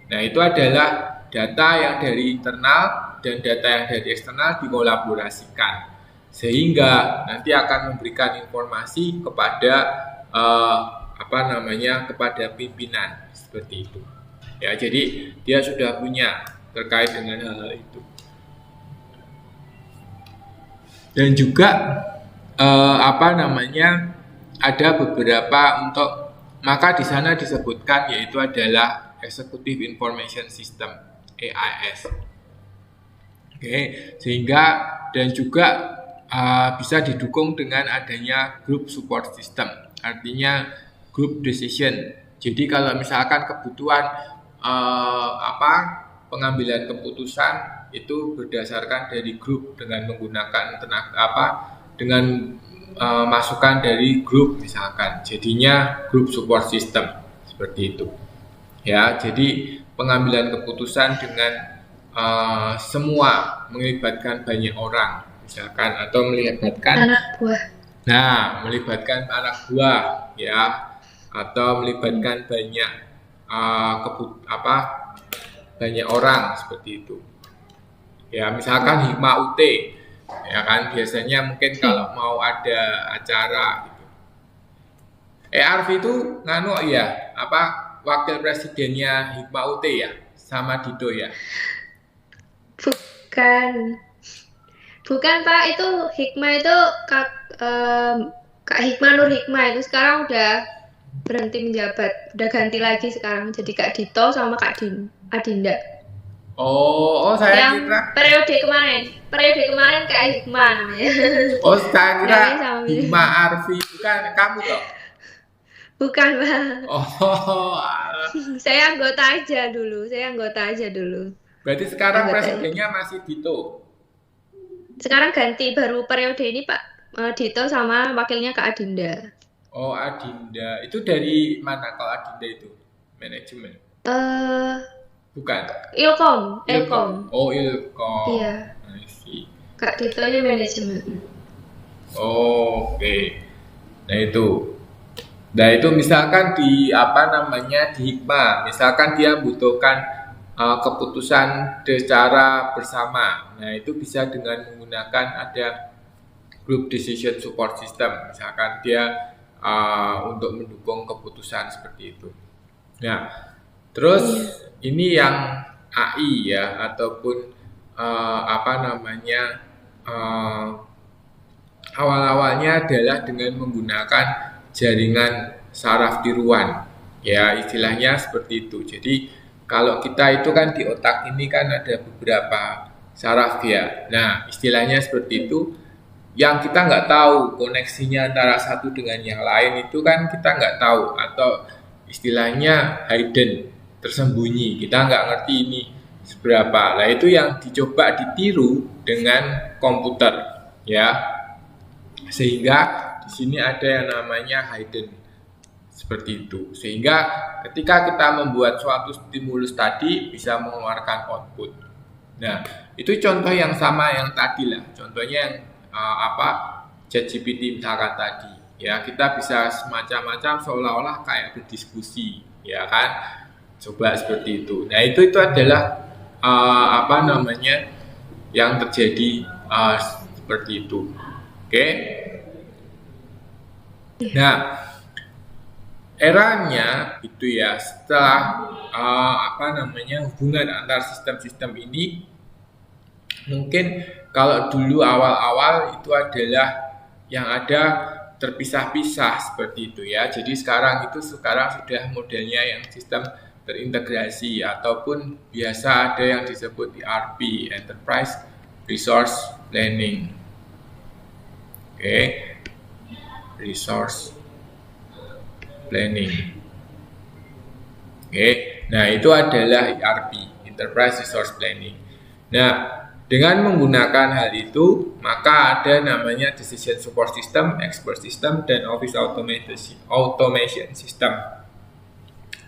Nah, itu adalah data yang dari internal dan data yang dari eksternal dikolaborasikan, sehingga nanti akan memberikan informasi kepada kepada pimpinan seperti itu, ya. Jadi dia sudah punya terkait dengan hal itu. Dan juga ada beberapa untuk, maka di sana disebutkan yaitu adalah Executive Information System (EIS). Oke, sehingga dan juga bisa didukung dengan adanya Group Support System, artinya Group Decision. Jadi kalau misalkan kebutuhan pengambilan keputusan itu berdasarkan dari grup dengan menggunakan masukan dari grup misalkan, jadinya group support system seperti itu, ya. Jadi pengambilan keputusan dengan semua melibatkan banyak orang misalkan, atau melibatkan anak buah. Nah, melibatkan anak buah, ya, atau melibatkan banyak orang seperti itu. Ya, misalkan Hikmah UT, ya kan, biasanya mungkin kalau mau ada acara gitu. ERV itu wakil presidennya Hikmah UT ya, sama Dido ya? Bukan Pak, itu Hikmah itu Kak Hikmah Nur Hikmah itu sekarang udah berhenti menjabat, udah ganti lagi sekarang jadi Kak Dito sama Kak Adinda. Oh, saya yang kira periode kemarin Kak Hikmah namanya. Oh, saya kira Hikmah Arfi, bukan kamu toh? Bukan, Pak. Oh, saya anggota aja dulu. Berarti sekarang presidennya masih Dito? Sekarang ganti, baru periode ini Pak Dito sama wakilnya Kak Adinda. Oh, Adinda. Itu dari mana kalau Adinda itu? Manajemen? Bukan. Ilkom. Oh, Ilkom. Iya. Kak Dito nya manajemen. Oh, oke. Nah itu misalkan di di Hikmah, misalkan dia butuhkan keputusan secara bersama. Nah, itu bisa dengan menggunakan ada Group Decision Support System, misalkan dia untuk mendukung keputusan seperti itu. Nah, terus ini yang AI ya, ataupun awal-awalnya adalah dengan menggunakan jaringan saraf tiruan. Ya, istilahnya seperti itu. Jadi kalau kita itu kan di otak ini kan ada beberapa saraf ya. Nah, istilahnya seperti itu. Yang kita nggak tahu koneksinya antara satu dengan yang lain itu kan kita nggak tahu, atau istilahnya hidden, tersembunyi. Kita nggak ngerti ini seberapa. Nah, itu yang dicoba ditiru dengan komputer ya. Sehingga di sini ada yang namanya hidden. Seperti itu. Sehingga ketika kita membuat suatu stimulus tadi bisa mengeluarkan output. Nah, itu contoh yang sama yang tadi lah. Contohnya yang ChatGPT misalkan tadi. Ya, kita bisa semacam-macam seolah-olah kayak berdiskusi, ya kan? Coba seperti itu. Nah, itu adalah yang terjadi seperti itu. Oke. Nah, eranya itu ya setelah hubungan antar sistem-sistem ini, mungkin kalau dulu awal-awal itu adalah yang ada terpisah-pisah seperti itu ya. Jadi sekarang sudah modelnya yang sistem terintegrasi, ataupun biasa ada yang disebut ERP, Enterprise Resource Planning. Oke. Resource Planning. Oke. Nah, itu adalah ERP, Enterprise Resource Planning. Nah, dengan menggunakan hal itu, maka ada namanya Decision Support System, Expert System, dan Office Automation System.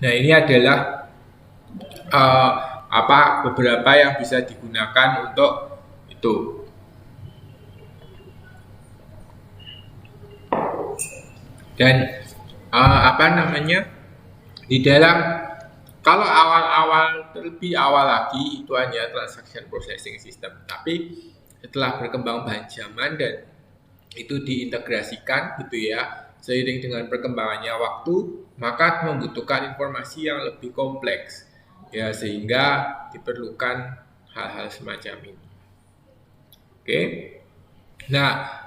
Nah, ini adalah beberapa yang bisa digunakan untuk itu. Dan di dalam, kalau terlebih awal lagi itu hanya transaction processing system, tapi setelah berkembang zaman dan itu diintegrasikan gitu ya, seiring dengan perkembangannya waktu, maka membutuhkan informasi yang lebih kompleks ya, sehingga diperlukan hal-hal semacam ini. Oke. Nah,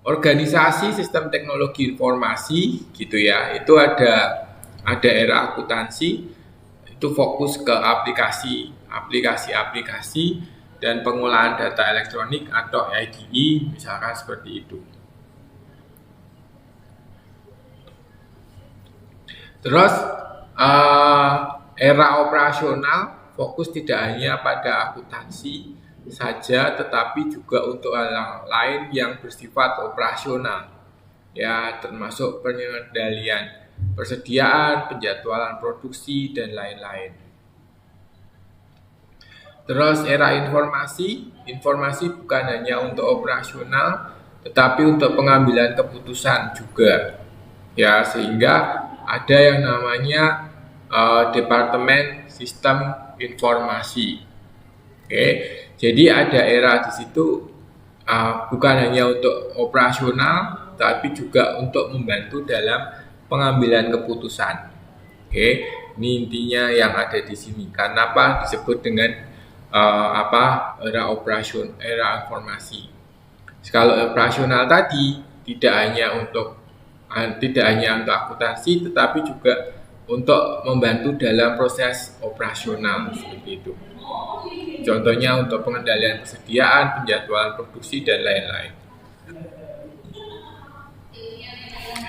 organisasi sistem teknologi informasi gitu ya, itu ada era akuntansi, itu fokus ke aplikasi dan pengolahan data elektronik atau IDE, misalkan seperti itu. Terus era operasional fokus tidak hanya pada akuntansi saja, tetapi juga untuk hal lain yang bersifat operasional ya, termasuk pengendalian persediaan, penjadwalan produksi, dan lain-lain. Terus era informasi bukan hanya untuk operasional, tetapi untuk pengambilan keputusan juga ya, sehingga ada yang namanya Departemen Sistem Informasi. Oke, jadi ada era di situ bukan hanya untuk operasional, tapi juga untuk membantu dalam pengambilan keputusan. Oke, ini intinya yang ada di sini. Kenapa disebut dengan era informasi? Kalau operasional tadi tidak hanya untuk akuntansi, tetapi juga untuk membantu dalam proses operasional seperti itu. Contohnya untuk pengendalian persediaan, penjadwalan produksi, dan lain-lain.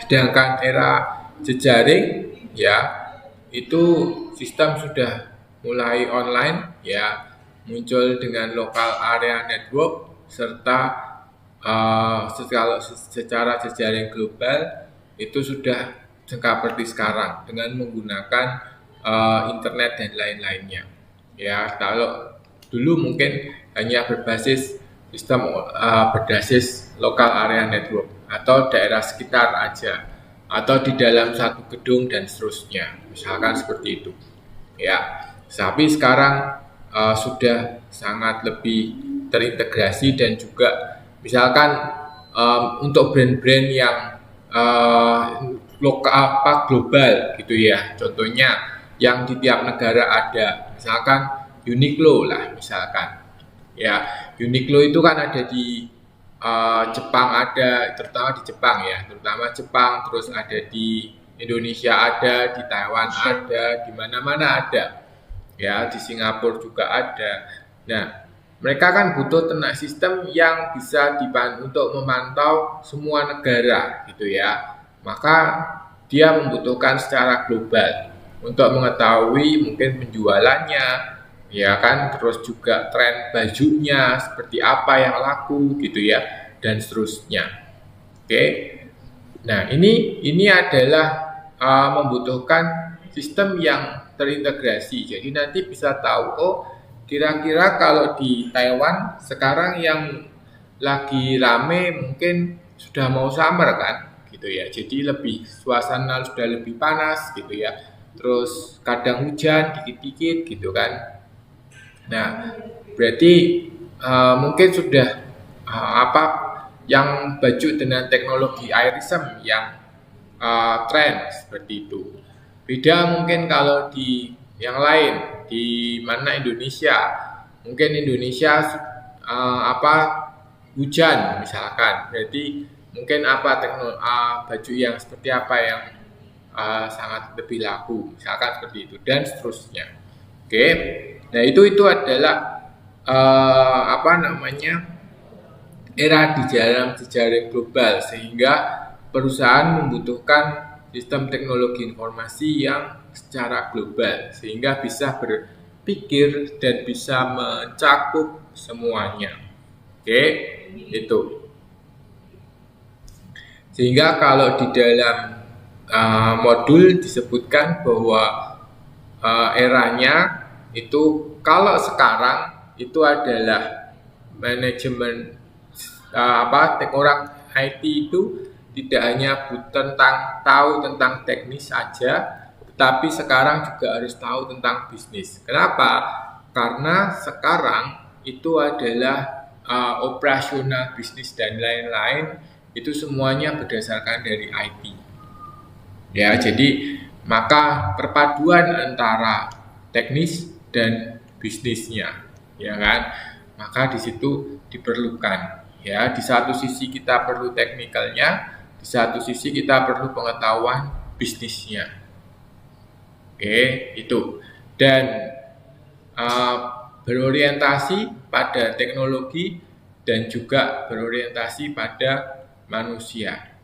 Sedangkan era jejaring ya, itu sistem sudah mulai online ya, muncul dengan local area network serta secara jejaring global itu sudah seperti sekarang dengan menggunakan internet dan lain-lainnya ya. Kalau dulu mungkin hanya berbasis local area network atau daerah sekitar aja, atau di dalam satu gedung dan seterusnya, misalkan seperti itu ya. Tapi sekarang sudah sangat lebih terintegrasi, dan juga misalkan untuk brand-brand yang global gitu ya, contohnya yang di tiap negara ada, misalkan Uniqlo lah misalkan ya. Uniqlo itu kan ada di Jepang, ada terutama di Jepang ya, terus ada di Indonesia ada, di Taiwan ada, di mana-mana ada. Ya, di Singapura juga ada. Nah, mereka kan butuh sistem yang bisa untuk memantau semua negara gitu ya. Maka dia membutuhkan secara global untuk mengetahui mungkin penjualannya, ya kan, terus juga tren bajunya seperti apa yang laku gitu ya, dan seterusnya. Oke. Nah, ini adalah membutuhkan sistem yang terintegrasi. Jadi nanti bisa tahu, oh kira-kira kalau di Taiwan sekarang yang lagi rame mungkin sudah mau summer kan, gitu ya. Jadi suasana sudah lebih panas gitu ya. Terus kadang hujan dikit-dikit gitu kan. Nah, berarti mungkin sudah yang baju dengan teknologi iRhythm yang tren seperti itu. Beda mungkin kalau di yang lain, di mana Indonesia, mungkin Indonesia hujan misalkan, berarti mungkin baju yang seperti apa yang sangat lebih laku, misalkan seperti itu, dan seterusnya. Oke, nah itu adalah era di dalam jejaring global, sehingga perusahaan membutuhkan sistem teknologi informasi yang secara global sehingga bisa berpikir dan bisa mencakup semuanya. Oke, itu. Sehingga kalau di dalam modul disebutkan bahwa eranya itu kalau sekarang itu adalah manajemen orang IT itu tidak hanya tahu tentang teknis saja, tetapi sekarang juga harus tahu tentang bisnis. Kenapa? Karena sekarang itu adalah operasional bisnis dan lain-lain, itu semuanya berdasarkan dari IT. Ya, jadi maka perpaduan antara teknis dan bisnisnya, ya kan? Maka di situ diperlukan. Ya, di satu sisi kita perlu teknikalnya, di satu sisi kita perlu pengetahuan bisnisnya. Oke, itu. Dan berorientasi pada teknologi dan juga berorientasi pada manusia.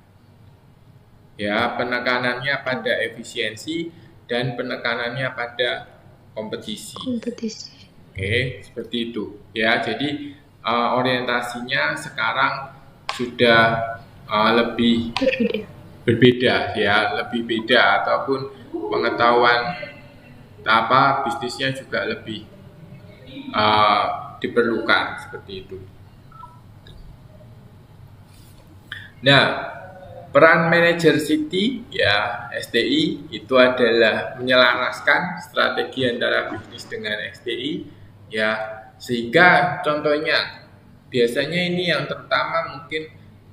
Ya, penekanannya pada efisiensi dan penekanannya pada kompetisi. Oke, seperti itu. Ya, jadi orientasinya sekarang sudah lebih berbeda ya, lebih beda, ataupun pengetahuan bisnisnya juga lebih diperlukan seperti itu. Nah, peran manajer City ya STI itu adalah menyelaraskan strategi antara bisnis dengan STI ya, sehingga contohnya biasanya ini yang terutama mungkin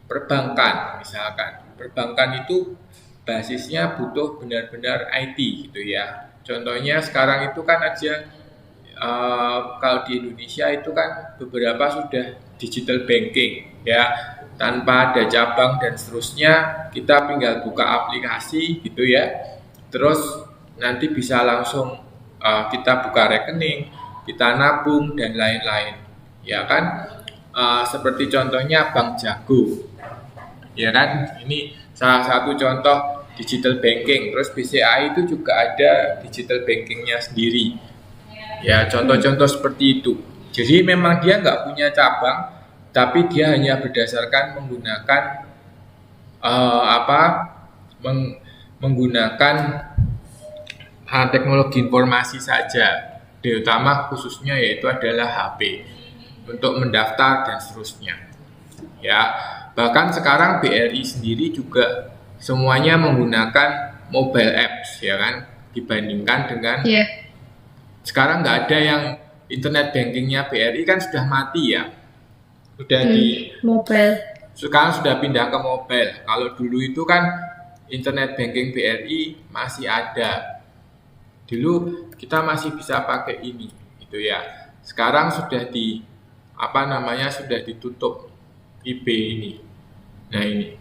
perbankan, misalkan perbankan itu basisnya butuh benar-benar IT gitu ya. Contohnya sekarang itu kan aja kalau di Indonesia itu kan beberapa sudah digital banking ya, tanpa ada cabang dan seterusnya, kita tinggal buka aplikasi gitu ya, terus nanti bisa langsung kita buka rekening, kita nabung dan lain-lain ya kan. Seperti contohnya Bank Jago ya kan, ini salah satu contoh digital banking. Terus BCA itu juga ada digital bankingnya sendiri ya, contoh-contoh seperti itu. Jadi memang dia nggak punya cabang, tapi dia hanya berdasarkan menggunakan menggunakan teknologi informasi saja, terutama khususnya yaitu adalah HP untuk mendaftar dan seterusnya ya. Bahkan sekarang BRI sendiri juga semuanya menggunakan mobile apps ya kan, dibandingkan dengan sekarang nggak ada yang internet bankingnya BRI kan sudah mati ya, sudah di mobile. Sekarang sudah pindah ke mobile. Kalau dulu itu kan internet banking BRI masih ada. Dulu kita masih bisa pakai ini gitu ya. Sekarang sudah sudah ditutup IP ini. Nah, ini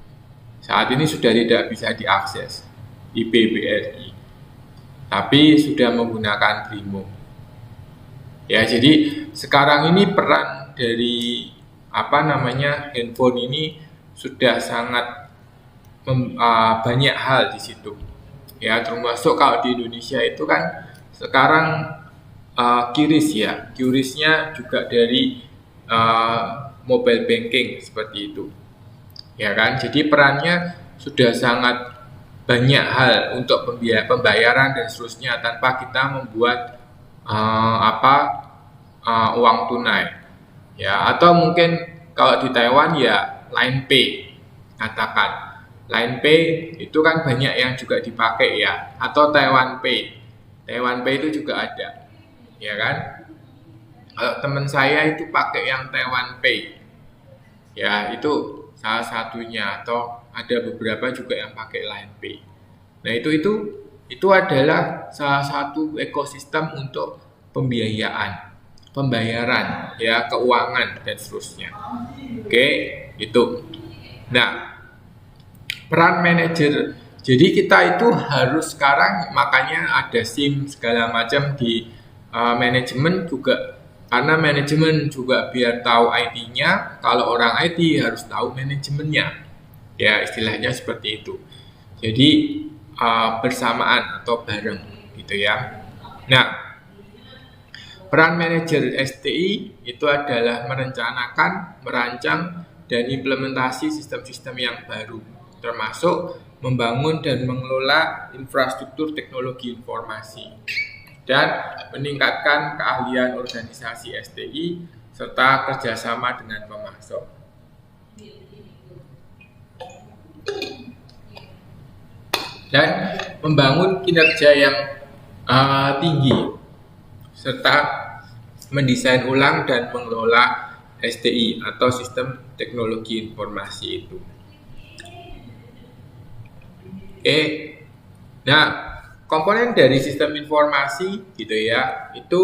saat ini sudah tidak bisa diakses. IP BRI, tapi sudah menggunakan Brimo. Ya, jadi sekarang ini peran dari handphone ini sudah sangat banyak hal di situ. Ya, termasuk kalau di Indonesia itu kan sekarang QRIS-nya juga dari mobile banking seperti itu. Ya kan, jadi perannya sudah sangat banyak hal untuk pembayaran dan seterusnya tanpa kita membuat uang tunai. Ya, atau mungkin kalau di Taiwan ya Line Pay, katakan Line Pay itu kan banyak yang juga dipakai ya, atau Taiwan Pay itu juga ada, ya kan? Kalau teman saya itu pakai yang Taiwan Pay, ya itu salah satunya, atau ada beberapa juga yang pakai Line Pay. Nah itu adalah salah satu ekosistem untuk pembayaran, ya, keuangan dan seterusnya. Oke, itu. Nah, peran manajer. Jadi kita itu harus sekarang, makanya ada SIM segala macam di manajemen juga. Karena manajemen juga biar tahu IT-nya, kalau orang IT harus tahu manajemennya. Ya, istilahnya seperti itu. Jadi bersamaan atau bareng gitu ya. Nah, peran manajer STI itu adalah merencanakan, merancang, dan implementasi sistem-sistem yang baru, termasuk membangun dan mengelola infrastruktur teknologi informasi, dan meningkatkan keahlian organisasi STI serta kerjasama dengan pemasok. Dan membangun kinerja yang tinggi serta mendesain ulang dan mengelola STI atau sistem teknologi informasi itu. Oke. Nah, komponen dari sistem informasi gitu ya, itu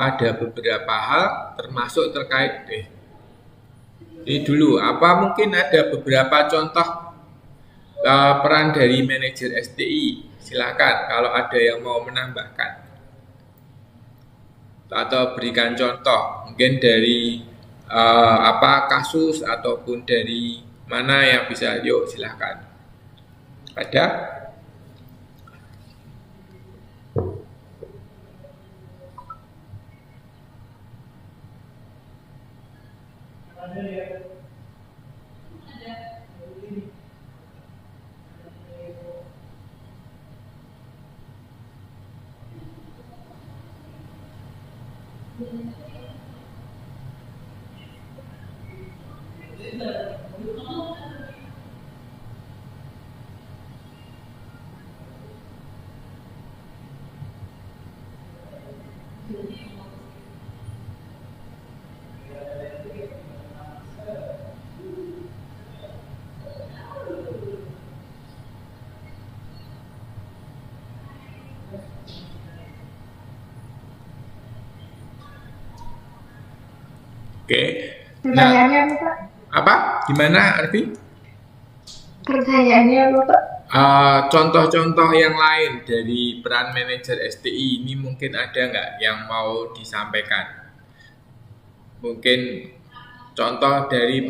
ada beberapa hal termasuk terkait ini dulu, mungkin ada beberapa contoh peran dari manajer STI. Silakan kalau ada yang mau menambahkan atau berikan contoh, mungkin dari kasus ataupun dari mana yang bisa, yuk silakan. Ada? Oke. Pertanyaannya apa, Pak? Apa? Gimana, Arfi? Pertanyaannya apa, Pak? Contoh-contoh yang lain dari peran manajer STI ini mungkin ada nggak yang mau disampaikan? Mungkin contoh dari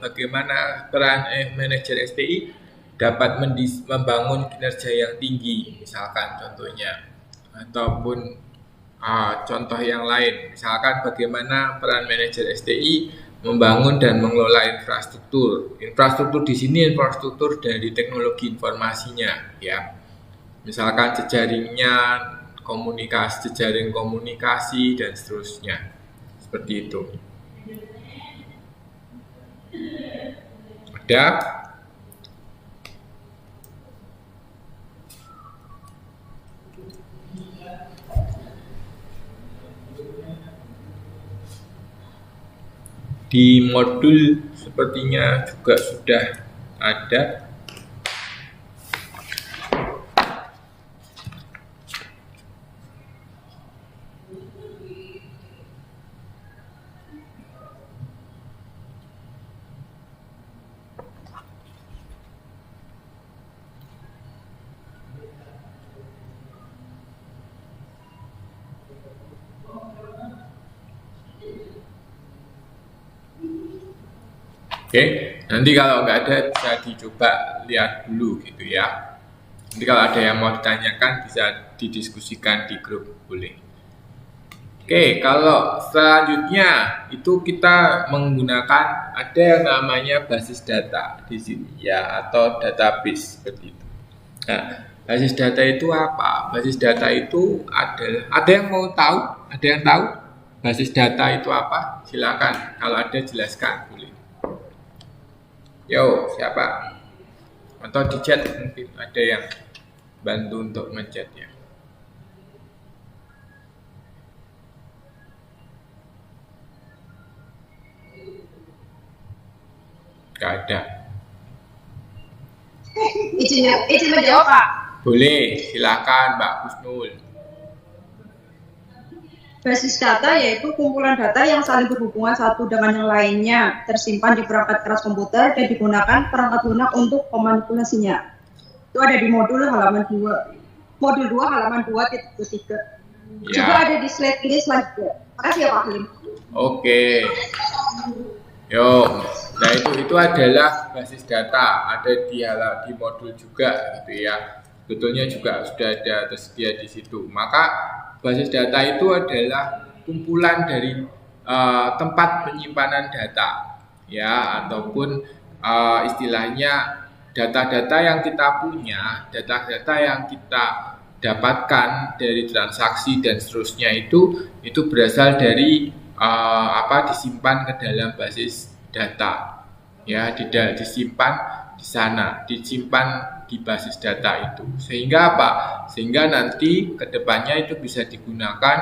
bagaimana peran manajer STI dapat membangun kinerja yang tinggi, misalkan contohnya, ataupun contoh yang lain, misalkan bagaimana peran manajer STI membangun dan mengelola infrastruktur. Infrastruktur di sini infrastruktur dari teknologi informasinya, ya. Misalkan jejaringnya, jejaring komunikasi dan seterusnya. Seperti itu. Ada? Di modul sepertinya juga sudah ada. Oke, nanti kalau nggak ada bisa dicoba lihat dulu gitu ya. Nanti kalau ada yang mau ditanyakan bisa didiskusikan di grup, boleh. Oke, kalau selanjutnya itu kita menggunakan ada yang namanya basis data di sini ya, atau database seperti itu. Nah, basis data itu apa? Basis data itu adalah, ada yang mau tahu? Ada yang tahu basis data itu apa? Silakan, kalau ada jelaskan, boleh. Yo, siapa? Atau di chat mungkin ada yang bantu untuk ngechat ya. Gak ada. Izin menjawab Pak. Boleh, silakan Mbak Husnul. Basis data yaitu kumpulan data yang saling berhubungan satu dengan yang lainnya, tersimpan di perangkat keras komputer dan digunakan perangkat lunak untuk pemanipulasinya. Itu ada di modul halaman 2. Modul 2 halaman 2.3. Ya. Juga ada di slide ini selanjutnya. Makasih ya Pak Halim. Oke. Yo, nah itu adalah basis data, ada di modul juga gitu ya. Sebetulnya juga sudah ada tersedia di situ. Maka basis data itu adalah kumpulan dari tempat penyimpanan data ya, ataupun istilahnya data-data yang kita punya, data-data yang kita dapatkan dari transaksi dan seterusnya itu berasal dari disimpan ke dalam basis data ya, disimpan di sana, disimpan di basis data itu, sehingga apa? Sehingga nanti kedepannya itu bisa digunakan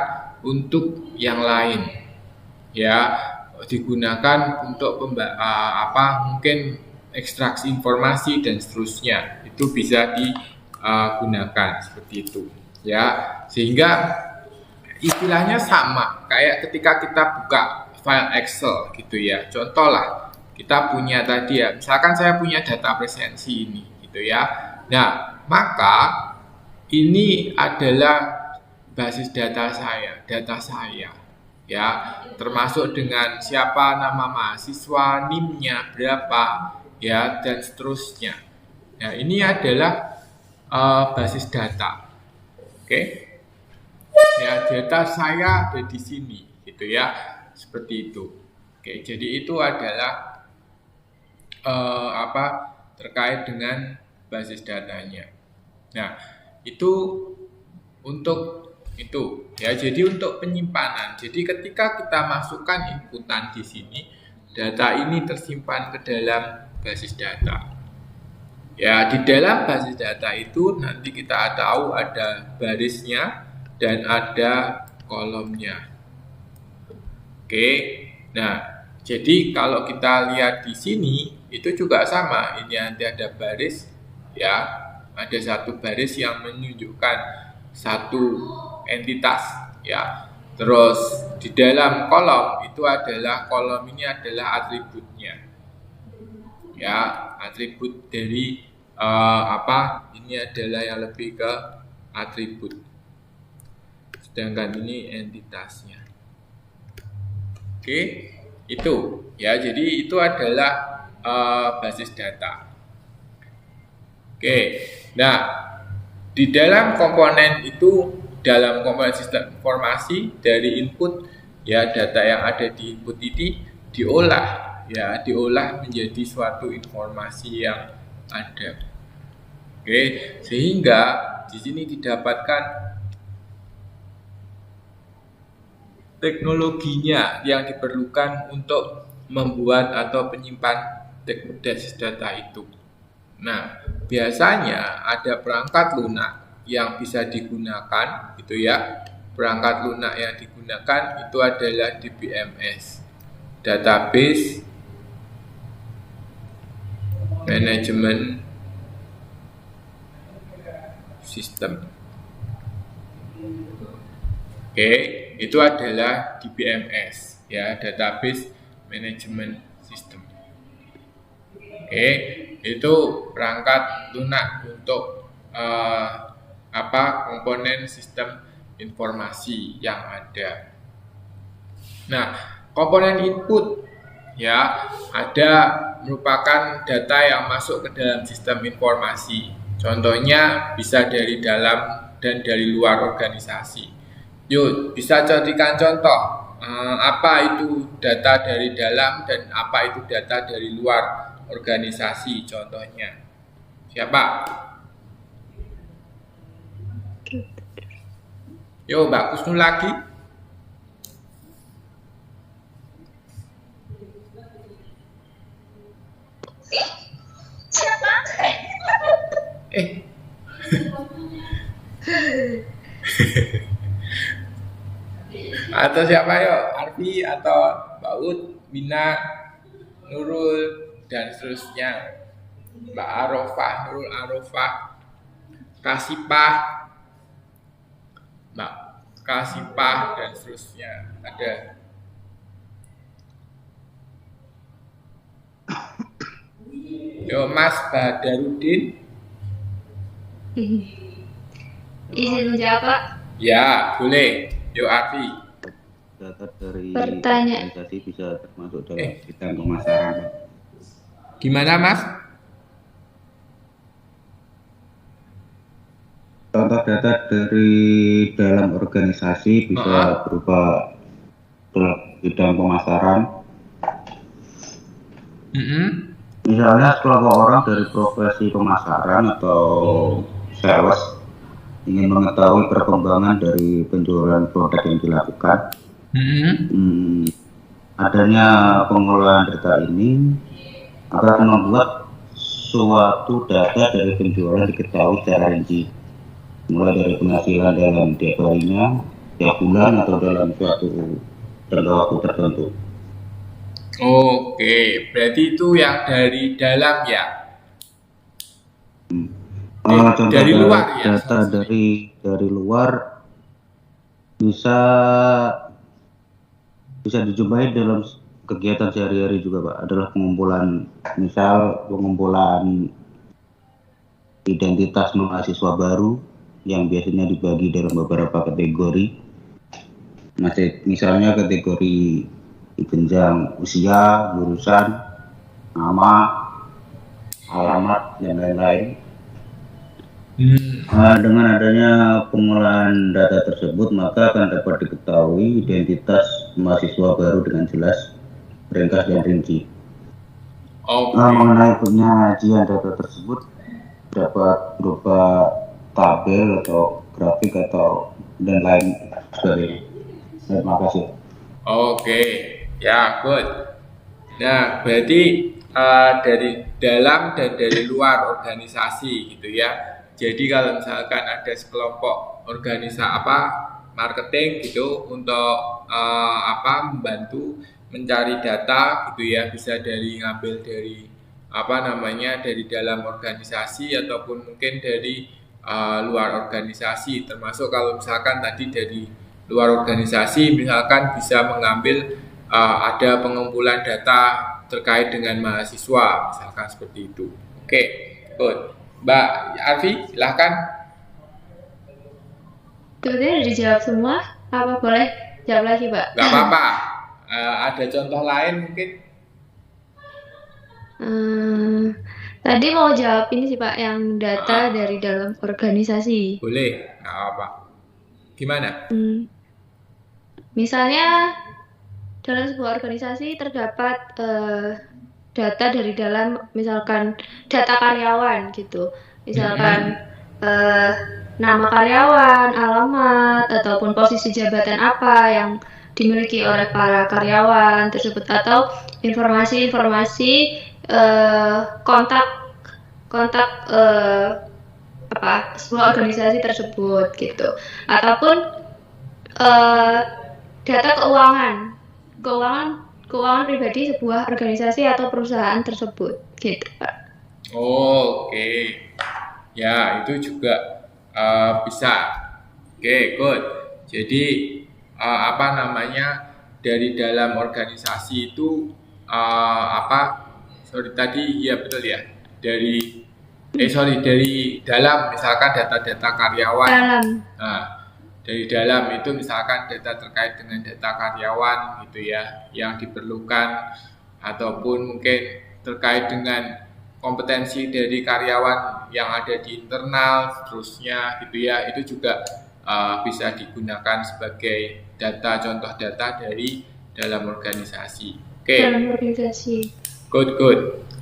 untuk yang lain ya, digunakan untuk mungkin ekstraksi informasi dan seterusnya, itu bisa digunakan seperti itu ya, sehingga istilahnya sama kayak ketika kita buka file Excel gitu ya. Contoh lah, kita punya tadi ya, misalkan saya punya data presensi ini gitu ya. Nah, maka ini adalah basis data saya ya, termasuk dengan siapa nama mahasiswa, NIM-nya berapa ya, dan seterusnya. Nah, ini adalah basis data. Oke. Ya, data saya ada di sini gitu ya, seperti itu. Oke, jadi itu adalah terkait dengan basis datanya. Nah, itu untuk itu ya. Jadi untuk penyimpanan, jadi ketika kita masukkan inputan di sini, data ini tersimpan ke dalam basis data. Ya, di dalam basis data itu nanti kita tahu ada barisnya dan ada kolomnya. Oke. Nah, jadi kalau kita lihat di sini itu juga sama. Ini nanti ada baris ya. Ada satu baris yang menunjukkan satu entitas ya. Terus di dalam kolom itu adalah, kolom ini adalah atributnya. Ya, atribut dari ini adalah yang lebih ke atribut. Sedangkan ini entitasnya. Oke, itu ya. Jadi itu adalah basis data. Oke, nah di dalam komponen itu, dalam komponen sistem informasi, dari input ya, data yang ada di input ini diolah menjadi suatu informasi yang ada. Oke, sehingga di sini didapatkan teknologinya yang diperlukan untuk membuat atau menyimpan basis data itu. Nah, biasanya ada perangkat lunak yang bisa digunakan gitu ya. Perangkat lunak yang digunakan itu adalah DBMS, Database Management System. Oke, itu adalah DBMS ya, Database Management System. Oke, itu perangkat lunak untuk komponen sistem informasi yang ada. Nah, komponen input ya, ada merupakan data yang masuk ke dalam sistem informasi. Contohnya bisa dari dalam dan dari luar organisasi. Yuk, bisa jadikan contoh apa itu data dari dalam dan apa itu data dari luar organisasi contohnya. Siapa? Yo, Mbak Kusnul lagi. Siapa? Atau siapa yo? Arfi atau Mbak Ud, Bina, Nurul dan seterusnya. Mbak Arofah, Nurul Arofah, Kasipah, Mbak Kasipah dan seterusnya. Ada. Yo, Mas Badarudin. Izin menjawab, Pak. Ya, boleh. Yo, Arfi. Data dari Pertanyaan. organisasi bisa termasuk dalam sistem pemasaran. Gimana, Mas? Contoh data dari dalam organisasi bisa berupa dalam bidang pemasaran. Misalnya sekelompok orang dari profesi pemasaran atau sales ingin mengetahui perkembangan dari penjualan produk yang dilakukan. Adanya pengolahan data ini akan membuat suatu data dari penjualan diketahui secara rinci, mulai dari penghasilan dalam tiap harinya, tiap bulan, atau dalam suatu jangka waktu tertentu. Oke, berarti itu yang dari dalam ya? Contoh dari luar ya? Data dari luar bisa dijumpai dalam kegiatan sehari-hari juga, Pak. Adalah pengumpulan identitas mahasiswa baru yang biasanya dibagi dalam beberapa kategori. Misalnya kategori jenjang usia, jurusan, nama, alamat, dan lain-lain. Dengan adanya pengolahan data tersebut, maka akan dapat diketahui identitas mahasiswa baru dengan jelas, ringkas, dan rinci. Mengenai penyajian data tersebut dapat berupa tabel atau grafik atau dan lain sebagainya. Terima kasih. Oke, ya, good. Nah, berarti dari dalam dan dari luar organisasi gitu ya. Jadi kalau misalkan ada sekelompok organisasi marketing gitu untuk membantu mencari data gitu ya, bisa ngambil dari dari dalam organisasi ataupun mungkin dari luar organisasi, termasuk kalau misalkan tadi dari luar organisasi misalkan bisa mengambil ada pengumpulan data terkait dengan mahasiswa misalkan seperti itu. Oke, good. Mbak Arfi, silahkan. Sebenarnya udah dijawab semua. Apa boleh jawab lagi, Pak? Gak apa-apa. Ada contoh lain mungkin? Tadi mau jawab ini sih, Pak, yang data dari dalam organisasi. Boleh, gak apa-apa. Gimana? Misalnya dalam sebuah organisasi terdapat data dari dalam, misalkan data karyawan gitu, misalkan nama karyawan, alamat, ataupun posisi jabatan apa yang dimiliki oleh para karyawan tersebut, atau informasi-informasi kontak sebuah organisasi tersebut gitu, ataupun data keuangan pribadi sebuah organisasi atau perusahaan tersebut gitu, Pak. Oke. Ya, itu juga bisa. Oke, good. Jadi dari dalam organisasi itu betul ya. Dari dalam misalkan data-data karyawan. Dari dalam itu misalkan data terkait dengan data karyawan gitu ya, yang diperlukan ataupun mungkin terkait dengan kompetensi dari karyawan yang ada di internal, seterusnya gitu ya, itu juga bisa digunakan sebagai data, contoh data dari dalam organisasi. Oke. Dalam organisasi. Good.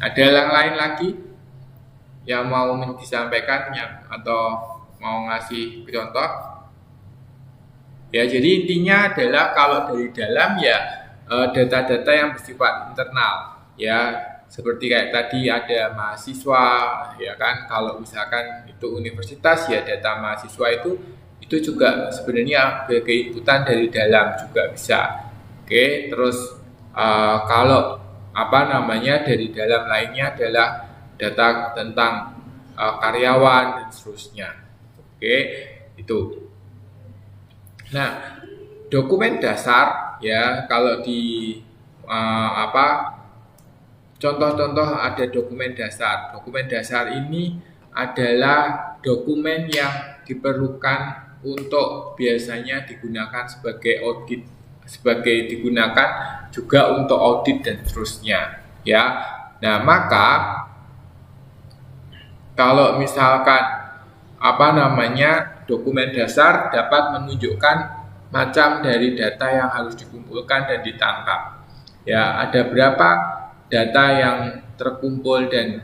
Ada yang lain lagi yang mau disampaikan atau mau ngasih contoh? Ya, jadi intinya adalah kalau dari dalam ya data-data yang bersifat internal, ya seperti kayak tadi ada mahasiswa, ya kan, kalau misalkan itu universitas ya data mahasiswa itu juga sebenarnya inputan dari dalam juga bisa. Oke, terus kalau dari dalam lainnya adalah data tentang karyawan dan seterusnya. Oke, itu. Nah, dokumen dasar ya, kalau di contoh-contoh ada dokumen dasar. Dokumen dasar ini adalah dokumen yang diperlukan untuk biasanya digunakan sebagai audit, digunakan juga untuk audit dan seterusnya ya. Nah, maka kalau misalkan dokumen dasar dapat menunjukkan macam dari data yang harus dikumpulkan dan ditangkap. Ya, ada berapa data yang terkumpul dan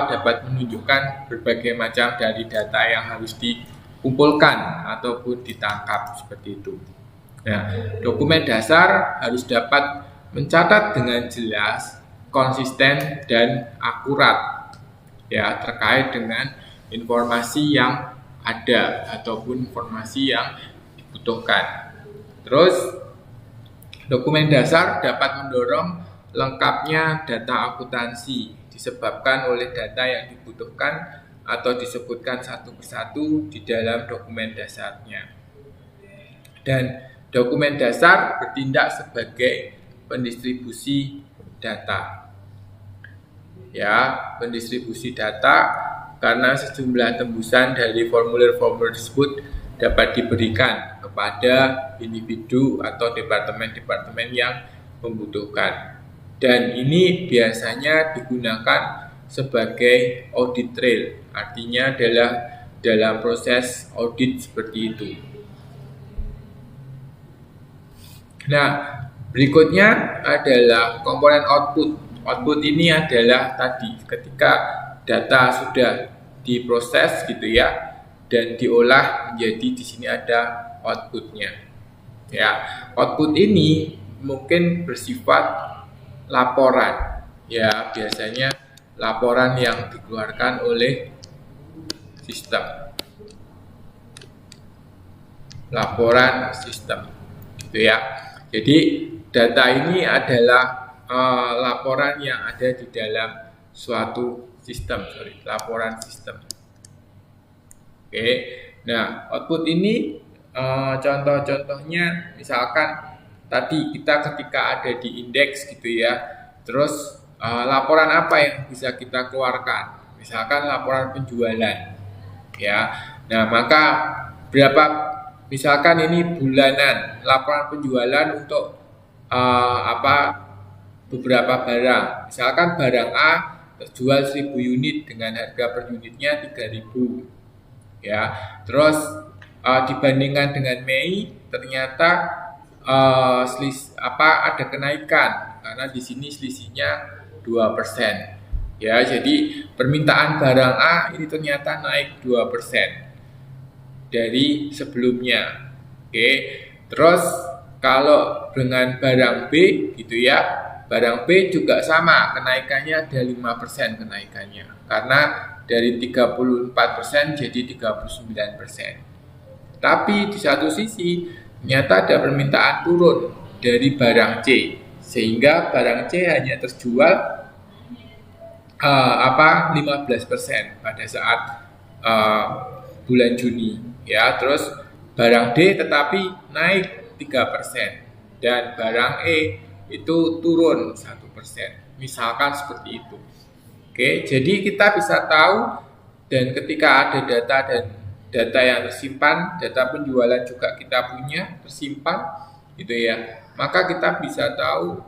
dapat menunjukkan berbagai macam dari data yang harus dikumpulkan ataupun ditangkap seperti itu. Nah, dokumen dasar harus dapat mencatat dengan jelas, konsisten dan akurat ya terkait dengan informasi yang ada ataupun informasi yang dibutuhkan. Terus dokumen dasar dapat mendorong lengkapnya data akuntansi disebabkan oleh data yang dibutuhkan atau disebutkan satu persatu di dalam dokumen dasarnya. Dan dokumen dasar bertindak sebagai pendistribusi data. Ya, pendistribusi data karena sejumlah tembusan dari formulir-formulir tersebut dapat diberikan kepada individu atau departemen-departemen yang membutuhkan. Dan ini biasanya digunakan sebagai audit trail, artinya adalah dalam proses audit seperti itu. Nah, berikutnya adalah komponen output. Output ini adalah tadi ketika data sudah diproses gitu ya dan diolah menjadi di sini ada outputnya. Ya, output ini mungkin bersifat laporan. Ya, biasanya laporan yang dikeluarkan oleh sistem. Laporan sistem. Gitu ya. Jadi data ini adalah laporan yang ada di dalam suatu sistem, laporan sistem. Oke. Nah, output ini contoh-contohnya misalkan tadi kita ketika ada di indeks gitu ya, terus laporan apa yang bisa kita keluarkan? Misalkan laporan penjualan, ya. Nah, maka misalkan ini bulanan laporan penjualan untuk beberapa barang. Misalkan barang A terjual 1000 unit dengan harga per unitnya 3.000. Ya. Terus dibandingkan dengan Mei ternyata ada kenaikan karena di sini selisihnya 2%. Ya, jadi permintaan barang A ini ternyata naik 2% dari sebelumnya. Oke. Terus kalau dengan barang B gitu ya, barang B juga sama, kenaikannya ada 5% kenaikannya. Karena dari 34% jadi 39%. Tapi di satu sisi ternyata ada permintaan turun dari barang C, sehingga barang C hanya terjual 15% pada saat bulan Juni, ya. Terus barang D tetapi naik 3% dan barang E itu turun 1%. Misalkan seperti itu. Oke, jadi kita bisa tahu dan ketika ada data yang tersimpan, data penjualan juga kita punya tersimpan gitu ya. Maka kita bisa tahu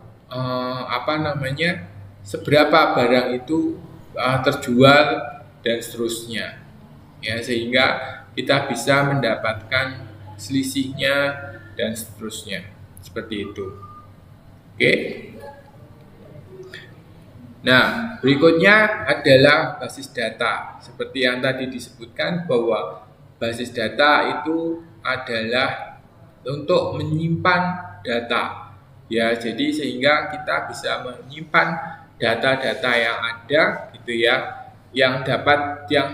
seberapa barang itu terjual dan seterusnya, ya, sehingga kita bisa mendapatkan selisihnya dan seterusnya, seperti itu. Oke. Nah, berikutnya adalah basis data. Seperti yang tadi disebutkan bahwa basis data itu adalah untuk menyimpan data. Ya, jadi sehingga kita bisa menyimpan data-data yang ada gitu ya, yang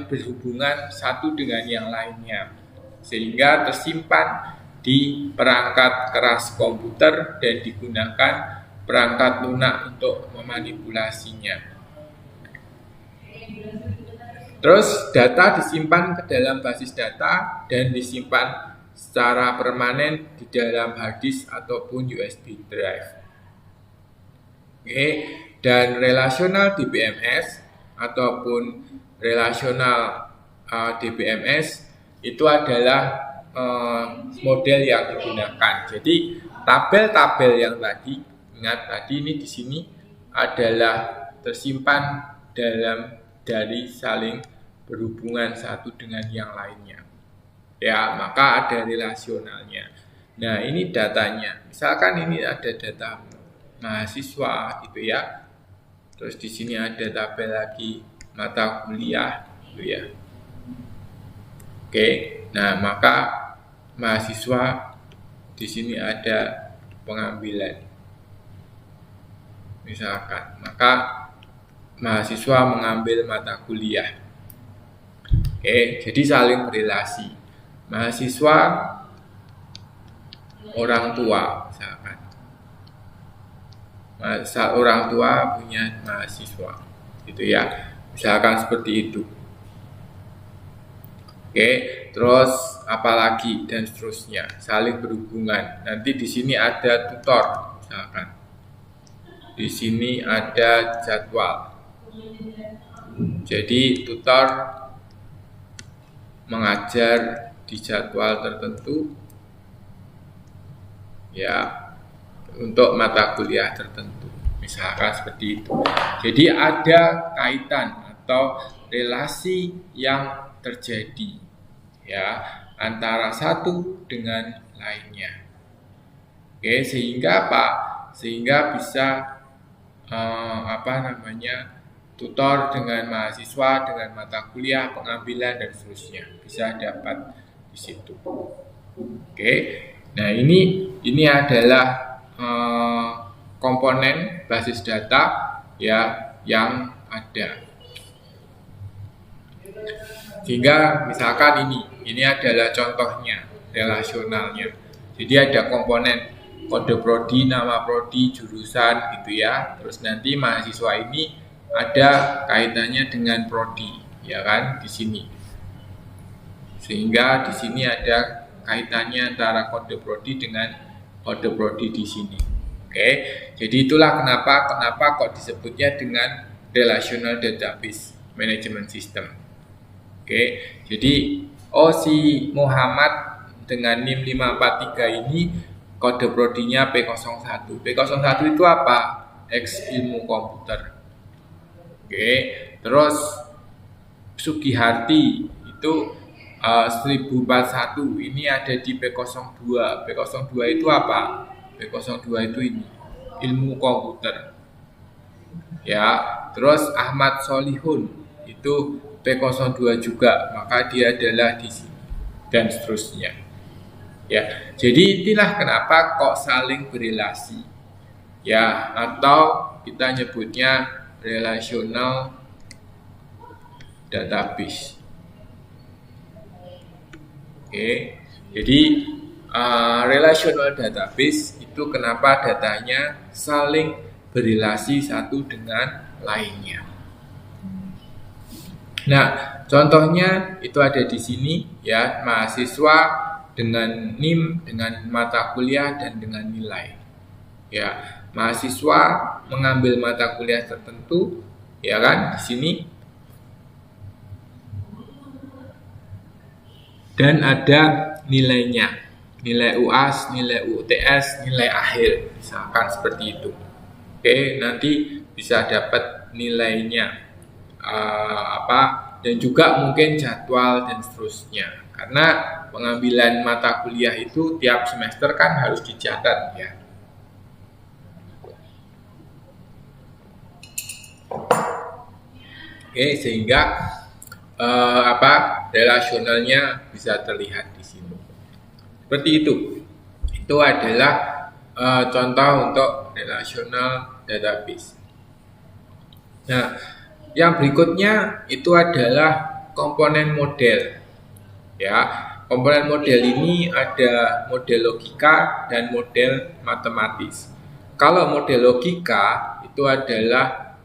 berhubungan satu dengan yang lainnya, sehingga tersimpan di perangkat keras komputer dan digunakan perangkat lunak untuk memanipulasinya. Terus data disimpan ke dalam basis data dan disimpan secara permanen di dalam hard disk ataupun USB drive. Oke, dan relational DBMS ataupun relational DBMS itu adalah model yang digunakan. Jadi tabel-tabel yang tadi, ingat tadi ini di sini adalah tersimpan dari saling berhubungan satu dengan yang lainnya. Ya, maka ada relasionalnya. Nah, ini datanya. Misalkan ini ada data mahasiswa gitu ya. Terus di sini ada tabel lagi mata kuliah gitu ya. Oke. Nah, maka mahasiswa di sini ada pengambilan. Misalkan, maka mahasiswa mengambil mata kuliah. Oke, jadi saling berelasi. Mahasiswa, orang tua, misalkan. Orang tua punya mahasiswa, gitu ya. Misalkan seperti itu. Oke, terus apalagi dan seterusnya, saling berhubungan. Nanti di sini ada tutor, misalkan. Di sini ada jadwal. Jadi tutor mengajar di jadwal tertentu, ya, untuk mata kuliah tertentu, misalkan seperti itu. Jadi ada kaitan atau relasi yang terjadi, ya, antara satu dengan lainnya. Oke, sehingga apa? Sehingga bisa tutor dengan mahasiswa, dengan mata kuliah, pengambilan dan seterusnya bisa dapat di situ. Oke, nah ini adalah komponen basis data ya yang ada. Sehingga misalkan ini adalah contohnya relasionalnya. Jadi ada komponen kode prodi, nama prodi, jurusan gitu ya. Terus nanti mahasiswa ini ada kaitannya dengan prodi, ya kan, di sini. Sehingga di sini ada kaitannya antara kode prodi dengan kode prodi di sini. Oke, jadi itulah kenapa kok disebutnya dengan relational database management system. Oke, jadi si Muhammad dengan NIM 543 ini kode prodinya P01. P01 itu apa? X ilmu komputer. Oke, terus Sugiharti itu 1041 ini ada di P02. P02 itu apa? P02 itu ini ilmu komputer. Ya, terus Ahmad Solihun itu P02 juga, maka dia adalah di sini dan seterusnya. Ya, jadi inilah kenapa kok saling berelasi. Ya, atau kita nyebutnya relational database. Oke, jadi relational database itu kenapa datanya saling berelasi satu dengan lainnya. Nah, contohnya itu ada di sini ya, mahasiswa dengan NIM, dengan mata kuliah dan dengan nilai. Ya, mahasiswa mengambil mata kuliah tertentu, ya kan, di sini. Dan ada nilainya, nilai UAS, nilai UTS, nilai akhir, misalkan seperti itu. Oke, nanti bisa dapat nilainya dan juga mungkin jadwal dan seterusnya. Karena pengambilan mata kuliah itu tiap semester kan harus dicatat ya. Oke, sehingga relasionalnya bisa terlihat di sini. Seperti itu. Itu adalah contoh untuk relational database. Nah, yang berikutnya itu adalah komponen model. Ya, komponen model ini ada model logika dan model matematis. Kalau model logika itu adalah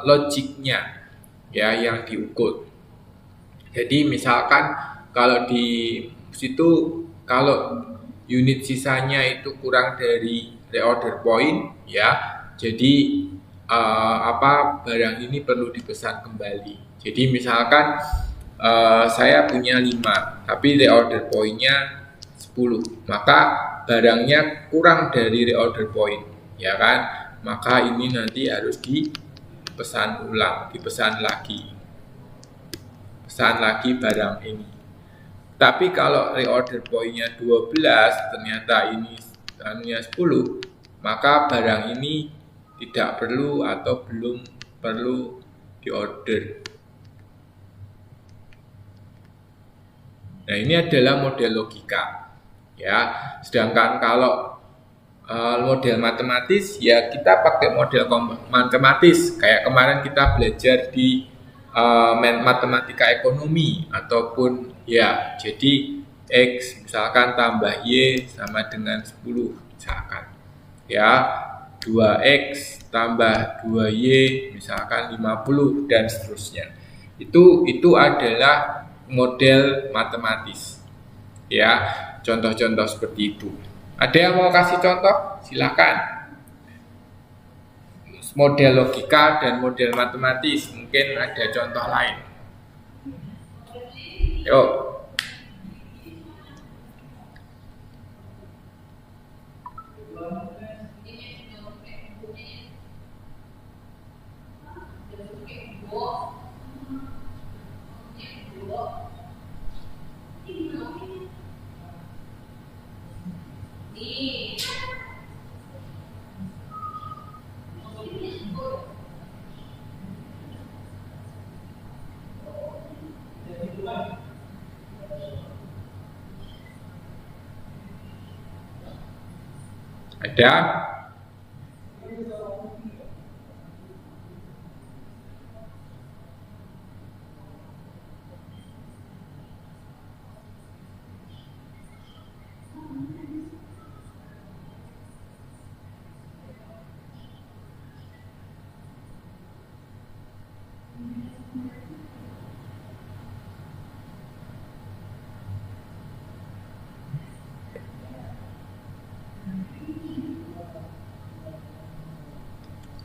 logiknya ya yang diukur. Jadi misalkan kalau di situ kalau unit sisanya itu kurang dari reorder point ya, jadi barang ini perlu dipesan kembali. Jadi misalkan saya punya 5 tapi reorder point-nya 10, maka barangnya kurang dari reorder point ya kan, maka ini nanti harus dipesan ulang, dipesan lagi barang ini. Tapi kalau reorder point-nya 12 ternyata ini 10, maka barang ini tidak perlu atau belum perlu diorder. Nah, ini adalah model logika ya. Sedangkan kalau model matematis ya kita pakai model matematis kayak kemarin kita belajar di matematika ekonomi ataupun ya, jadi X misalkan tambah Y sama dengan 10 misalkan ya, 2X tambah 2Y misalkan 50 dan seterusnya. Itu adalah model matematis ya, contoh-contoh seperti itu. Ada yang mau kasih contoh? Silakan. Model logika dan model matematis, mungkin ada contoh lain. Yuk. Ada?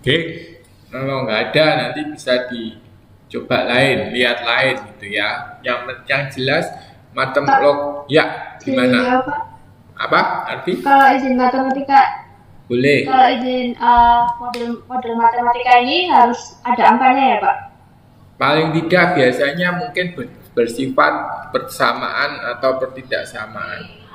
Oke, kalau nggak ada nanti bisa dicoba lain, lihat lain gitu ya. Yang jelas matematik ya gimana? Apa, Arfi? Kalau izin matematika boleh. Kalau izin model matematika ini harus ada angkanya ya Pak? Paling tidak biasanya mungkin bersifat persamaan atau pertidaksamaan.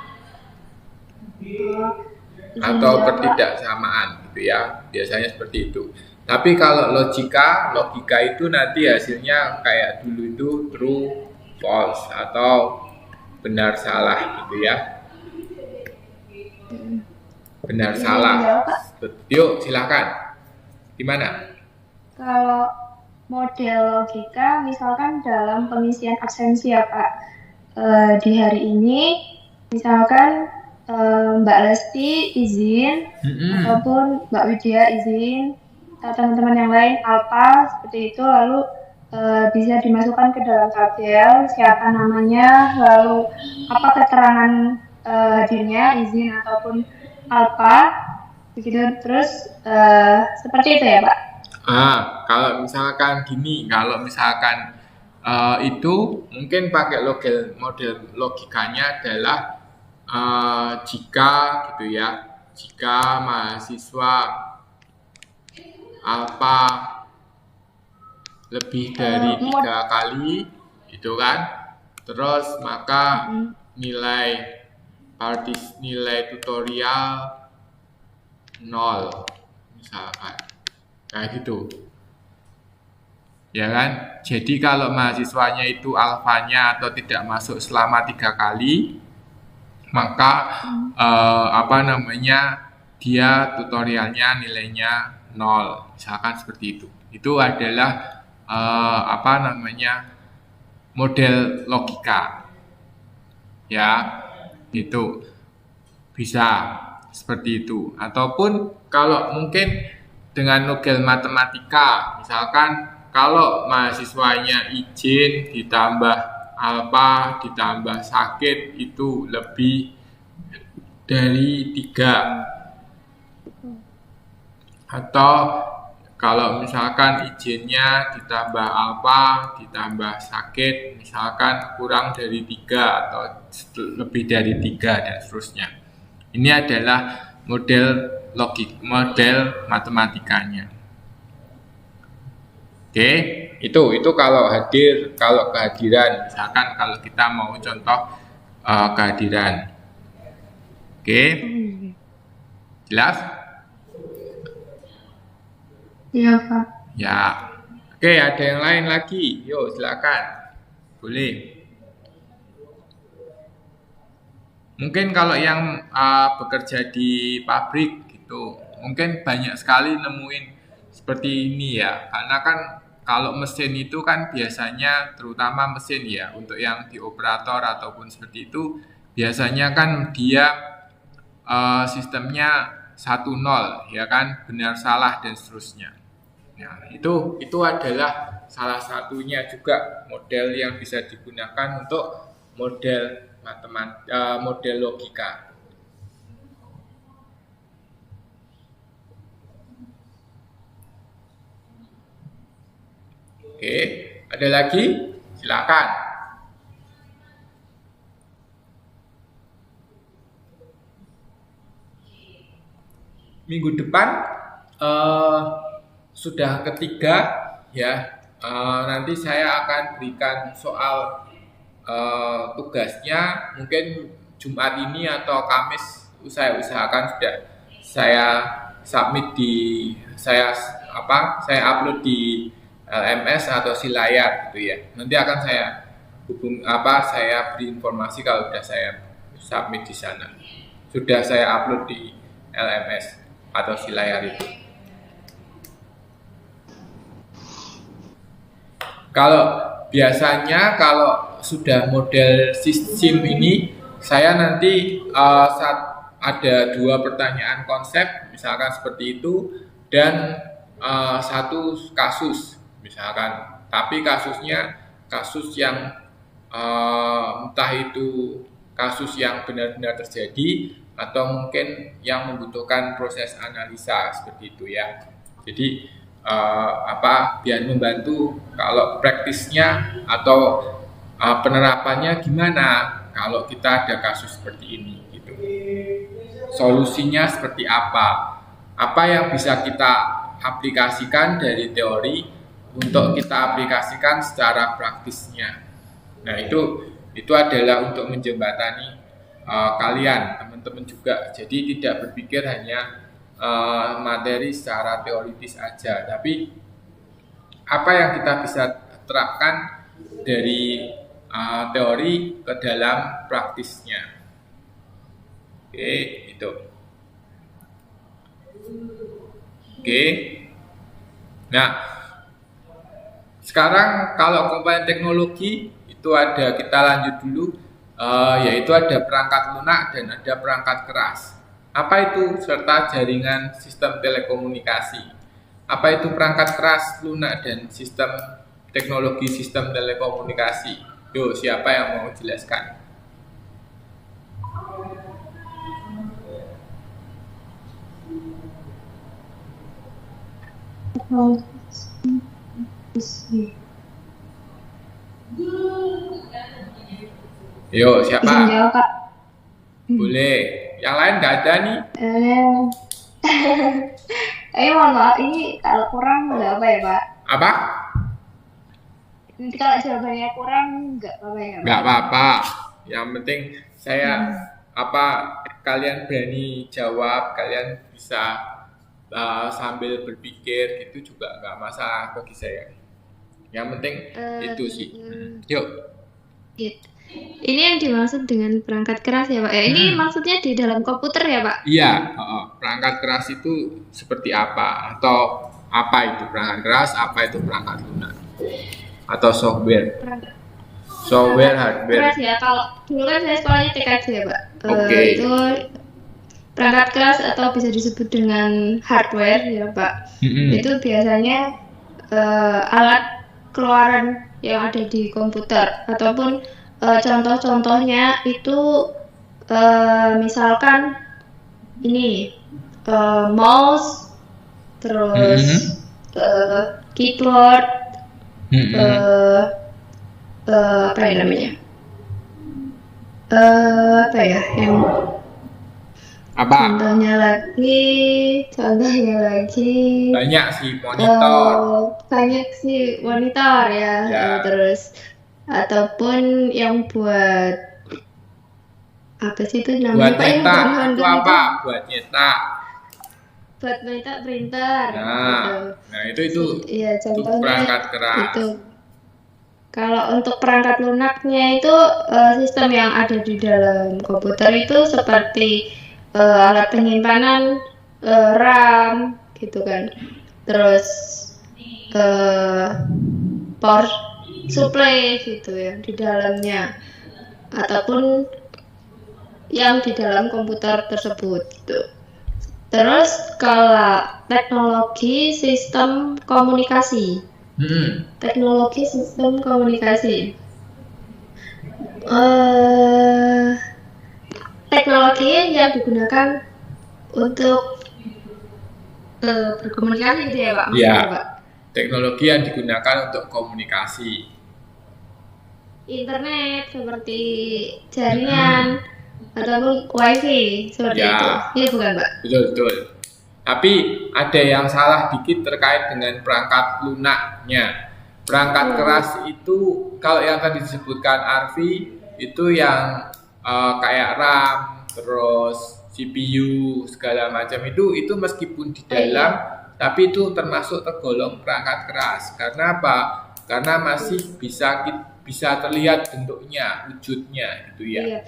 Atau pertidaksamaan gitu ya, biasanya seperti itu. Tapi kalau logika itu nanti hasilnya kayak dulu itu true, false atau benar salah gitu ya. Benar salah. Yuk silakan. Gimana? Kalau model logika misalkan dalam pengisian absensi ya Pak, di hari ini misalkan Mbak Lesti izin ataupun Mbak Widya izin, teman-teman yang lain alpa seperti itu, lalu bisa dimasukkan ke dalam tabel siapa namanya, lalu apa keterangan hadirnya izin ataupun alpa begitu, terus seperti itu ya Pak. Kalau misalkan gini, kalau misalkan itu mungkin pakai model logikanya adalah jika gitu ya, jika mahasiswa alfa lebih dari 3 kali, itu kan. Terus maka nilai tutorial 0 misalkan. Nah gitu. Ya kan? Jadi kalau mahasiswanya itu alfanya atau tidak masuk selama 3 kali, maka dia tutorialnya nilainya 0, misalkan seperti itu. Itu adalah model logika. Ya, itu bisa seperti itu. Ataupun kalau mungkin dengan model matematika, misalkan kalau mahasiswanya izin ditambah alfa ditambah sakit itu lebih dari 3. Atau kalau misalkan izinnya ditambah alfa ditambah sakit misalkan kurang dari 3 atau lebih dari 3 dan seterusnya. Ini adalah model matematikanya. Oke, itu kalau kehadiran, misalkan kalau kita mau contoh kehadiran. Oke, jelas? Iya, Pak. Ya. Oke, ada yang lain lagi? Yuk, silakan. Boleh. Mungkin kalau yang bekerja di pabrik gitu, mungkin banyak sekali nemuin seperti ini ya. Karena kan kalau mesin itu kan biasanya, terutama mesin ya, untuk yang di operator ataupun seperti itu, biasanya kan dia sistemnya 1-0 ya kan, benar salah dan seterusnya. Nah, itu adalah salah satunya juga model yang bisa digunakan untuk model logika. Oke, ada lagi? Silakan. Minggu depan sudah ketiga ya. Nanti saya akan berikan soal tugasnya mungkin Jumat ini atau Kamis. Saya usahakan sudah saya submit saya upload di LMS atau Silayar gitu ya. Nanti akan saya beri informasi kalau sudah saya submit di sana. Sudah saya upload di LMS atau Silayar itu. Biasanya kalau sudah model SIM ini, saya nanti saat ada 2 pertanyaan konsep, misalkan seperti itu, dan 1 kasus, misalkan. Tapi kasusnya kasus yang entah itu kasus yang benar-benar terjadi atau mungkin yang membutuhkan proses analisa seperti itu ya. Jadi biar membantu kalau praktisnya atau penerapannya gimana kalau kita ada kasus seperti ini gitu. Solusinya seperti apa? Apa yang bisa kita aplikasikan dari teori untuk kita aplikasikan secara praktisnya. Nah, itu adalah untuk menjembatani kalian, teman-teman juga. Jadi tidak berpikir hanya materi secara teoritis aja, tapi apa yang kita bisa terapkan dari teori ke dalam praktisnya. Oke, itu. Oke. Nah, sekarang kalau komponen teknologi itu kita lanjut dulu, yaitu ada perangkat lunak dan ada perangkat keras. Apa itu? Serta jaringan sistem telekomunikasi. Apa itu perangkat keras, lunak, dan teknologi sistem telekomunikasi? Yuk, siapa yang mau jelaskan? Yuk, siapa? Boleh. Yang lain nggak ada nih? mohon maaf, ini kalau kurang nggak apa ya Pak? Apa? Nanti kalau jawabannya kurang nggak apa ya Pak? Nggak apa-apa. Yang penting saya kalian berani jawab, kalian bisa sambil berpikir gitu juga nggak masalah bagi saya. Yang penting itu sih. Yuk. Ini yang dimaksud dengan perangkat keras ya Pak? Ini maksudnya di dalam komputer ya Pak? Iya, perangkat keras itu seperti apa? Atau apa itu perangkat keras? Apa itu perangkat lunak? Atau software? Software, hardware. Keras ya. Kalau dulu kan saya sekolahnya TKJ ya Pak. Oke. Itu perangkat keras atau bisa disebut dengan hardware ya Pak. Itu biasanya alat keluaran yang ada di komputer ataupun contoh-contohnya itu misalkan ini mouse, terus keyboard, apa ya namanya? Apa ya yang Apa? contohnya lagi Banyak sih, monitor. banyak sih monitor ya. Terus ataupun yang buat apa sih itu namanya Buat Pak, yang nyetak dari itu Honda apa? Buat nyetak. buat nyetak printer gitu. Nah itu Iya, itu contohnya perangkat keras. itu. Kalau untuk perangkat lunaknya itu sistem yang ada di dalam komputer itu seperti alat penyimpanan, RAM gitu kan. Terus power supply gitu ya di dalamnya, ataupun yang di dalam komputer tersebut gitu. Terus kalau teknologi sistem komunikasi, teknologi sistem komunikasi, teknologi yang digunakan untuk berkomunikasi gitu ya Pak? Iya. Maksudnya, Pak? Teknologi yang digunakan untuk komunikasi. Internet seperti jaringan ataupun wifi seperti itu. Iya bukan Pak? Betul. Tapi ada yang salah dikit terkait dengan perangkat lunaknya. Perangkat keras itu kalau yang tadi disebutkan Arfi itu yang kayak RAM, terus CPU segala macam itu meskipun di dalam tapi itu termasuk tergolong perangkat keras. Karena apa? Karena masih bisa terlihat bentuknya, wujudnya gitu ya. Iya.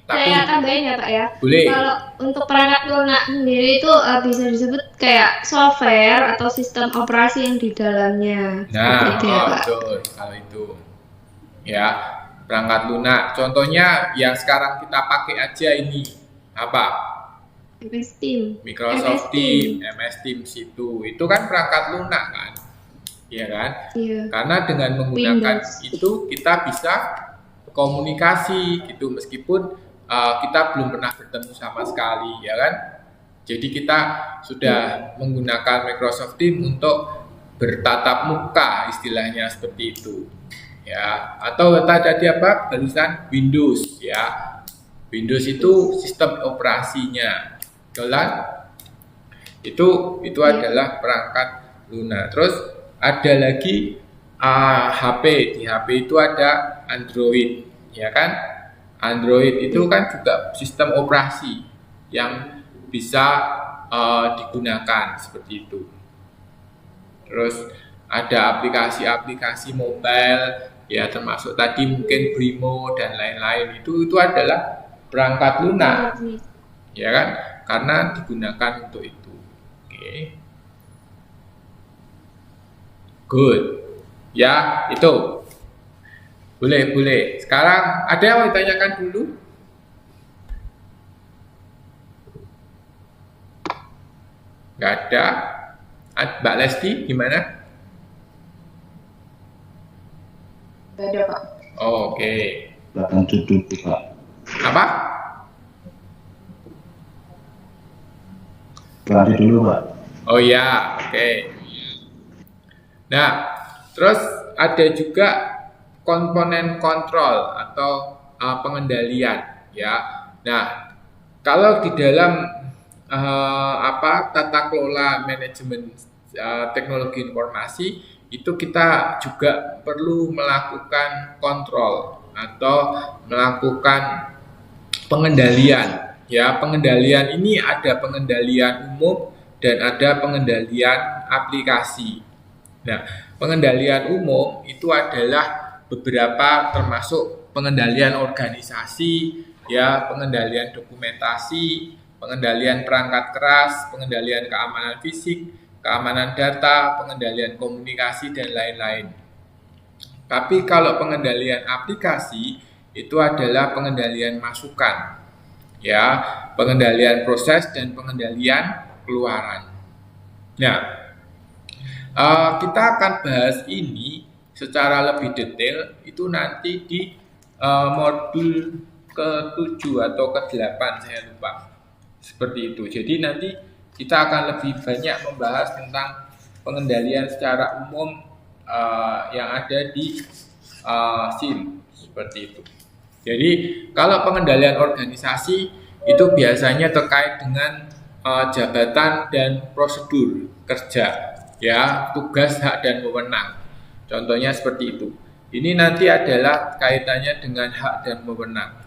Tapi Saya tambahin ya Pak ya. boleh. Kalau untuk perangkat lunak sendiri itu bisa disebut kayak software atau sistem operasi yang di dalamnya. Nah, Seperti itu ya Pak. betul kalau itu. Ya, perangkat lunak. Contohnya yang sekarang kita pakai aja ini apa? MS Team. Microsoft Teams, MS Teams itu kan perangkat lunak kan, ya kan? Iya. Karena dengan menggunakan Windows. itu kita bisa komunikasi gitu meskipun kita belum pernah bertemu sama sekali, ya kan? Jadi kita sudah menggunakan Microsoft Teams untuk bertatap muka, istilahnya seperti itu, ya. Atau tadi apa? Tulisan Windows, ya. Windows itu sistem operasinya. Jelas itu adalah perangkat lunak. Terus ada lagi HP. Di HP itu ada Android, ya kan? Android itu kan juga sistem operasi yang bisa digunakan seperti itu. Terus ada aplikasi-aplikasi mobile, ya termasuk tadi mungkin Brimo dan lain-lain itu adalah perangkat lunak, ya kan? Karena digunakan untuk itu. Oke. Good. Ya, itu. Boleh. Sekarang ada yang mau ditanyakan dulu? Nggak ada. Mbak Lesti gimana? Nggak ada Pak. Oh, oke. Lanjut dulu Pak. Apa? Lanjut dulu Pak. Oh ya, oke. Nah, terus ada juga komponen kontrol atau pengendalian, ya. Nah, kalau di dalam tata kelola manajemen teknologi informasi, itu kita juga perlu melakukan kontrol atau melakukan pengendalian. Ya, pengendalian ini ada pengendalian umum dan ada pengendalian aplikasi. Nah, pengendalian umum itu adalah beberapa, termasuk pengendalian organisasi, ya, pengendalian dokumentasi, pengendalian perangkat keras, pengendalian keamanan fisik, keamanan data, pengendalian komunikasi, dan lain-lain. Tapi kalau pengendalian aplikasi itu adalah pengendalian masukan, ya, pengendalian proses dan pengendalian keluaran. Nah, kita akan bahas ini secara lebih detail itu nanti di modul ke-7 atau ke-8, saya lupa. Seperti itu. Jadi nanti kita akan lebih banyak membahas tentang pengendalian secara umum yang ada di SIM, seperti itu. Jadi kalau pengendalian organisasi itu biasanya terkait dengan jabatan dan prosedur kerja, ya, tugas, hak, dan wewenang. Contohnya seperti itu. Ini nanti adalah kaitannya dengan hak dan wewenang,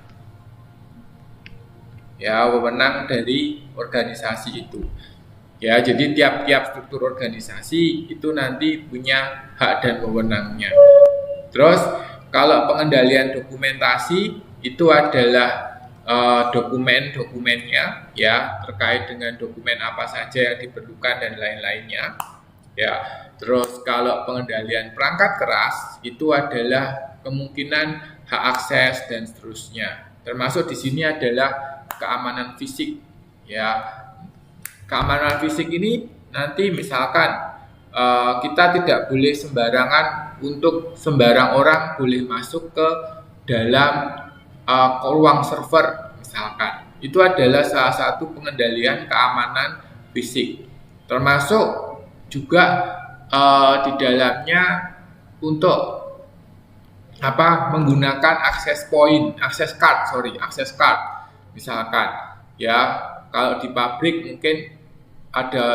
ya, wewenang dari organisasi itu. Ya, jadi tiap-tiap struktur organisasi itu nanti punya hak dan wewenangnya. Terus kalau pengendalian dokumentasi itu adalah dokumen-dokumennya, ya, terkait dengan dokumen apa saja yang diperlukan dan lain-lainnya. Ya, terus kalau pengendalian perangkat keras itu adalah kemungkinan hak akses dan seterusnya. Termasuk di sini adalah keamanan fisik, ya. Keamanan fisik ini nanti misalkan kita tidak boleh sembarangan untuk sembarang orang boleh masuk ke dalam ruang server misalkan. Itu adalah salah satu pengendalian keamanan fisik. Termasuk juga di dalamnya untuk menggunakan akses card misalkan, ya, kalau di pabrik mungkin ada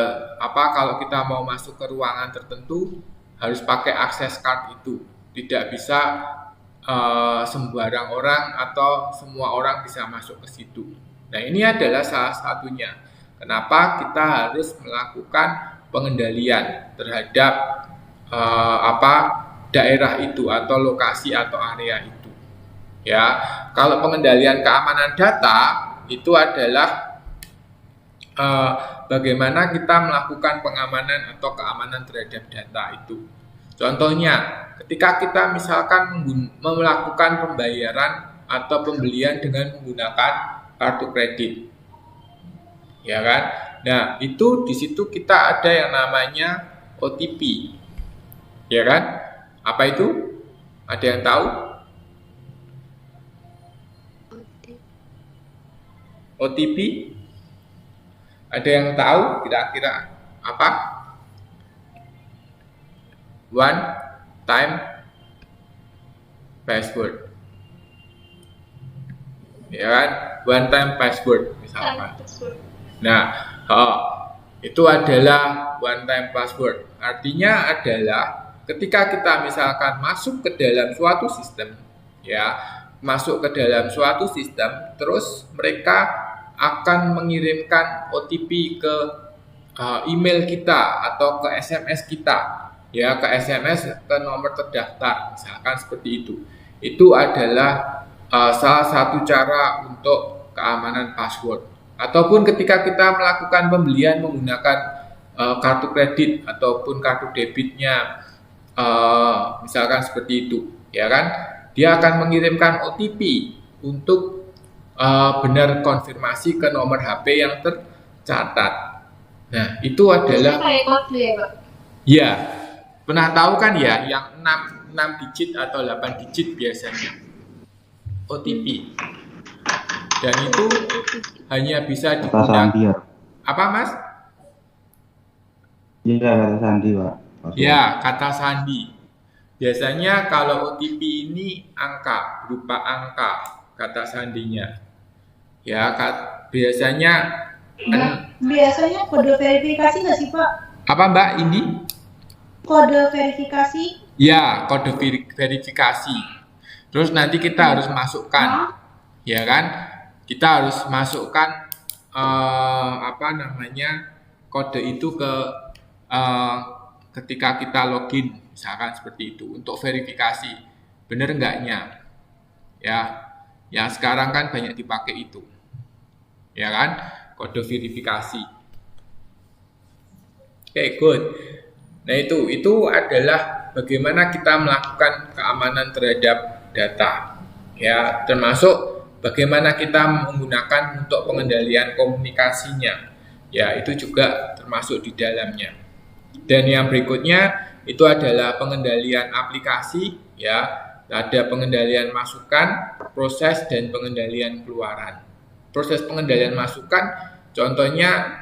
kalau kita mau masuk ke ruangan tertentu harus pakai akses card itu, tidak bisa sembarang orang atau semua orang bisa masuk ke situ. Nah, ini adalah salah satunya kenapa kita harus melakukan pengendalian terhadap daerah itu atau lokasi atau area itu. Ya, kalau pengendalian keamanan data itu adalah bagaimana kita melakukan pengamanan atau keamanan terhadap data itu. Contohnya, ketika kita misalkan melakukan pembayaran atau pembelian dengan menggunakan kartu kredit, ya kan? Nah, itu di situ kita ada yang namanya OTP, ya kan? Apa itu? Ada yang tahu? OTP? Ada yang tahu kira-kira apa? One time password, ya kan? One time password misalkan. Nah, itu adalah one time password. Artinya adalah ketika kita misalkan masuk ke dalam suatu sistem, ya, masuk ke dalam suatu sistem, terus mereka akan mengirimkan OTP ke email kita atau ke SMS kita, ya, ke SMS ke nomor terdaftar, misalkan seperti itu. Itu adalah salah satu cara untuk keamanan password. Ataupun ketika kita melakukan pembelian menggunakan kartu kredit ataupun kartu debitnya, misalkan seperti itu, ya kan? Dia akan mengirimkan OTP untuk benar konfirmasi ke nomor HP yang tercatat. Nah, itu adalah kayak kode ya, Pak? Ya, pernah tahu kan ya, yang 6 digit atau 8 digit biasanya OTP. Dan itu hanya bisa digunakan. Apa, Mas? Iya, kata sandi, Pak. Ya, kata sandi. Biasanya kalau OTP ini angka, berupa angka kata sandinya. Ya, biasanya biasanya kode verifikasi nggak sih Pak? Apa Mbak Indi? Kode verifikasi? Ya, kode verifikasi. Terus nanti kita harus masukkan, ya kan? Kita harus masukkan kode itu ke ketika kita login, misalkan seperti itu untuk verifikasi bener enggaknya, ya. Yang sekarang kan banyak dipakai itu, ya kan? Kode verifikasi. Oke, good. Nah itu adalah bagaimana kita melakukan keamanan terhadap data, ya, termasuk bagaimana kita menggunakan untuk pengendalian komunikasinya, ya, itu juga termasuk di dalamnya. Dan yang berikutnya itu adalah pengendalian aplikasi, ya, ada pengendalian masukan, proses, dan pengendalian keluaran. Proses pengendalian masukan, contohnya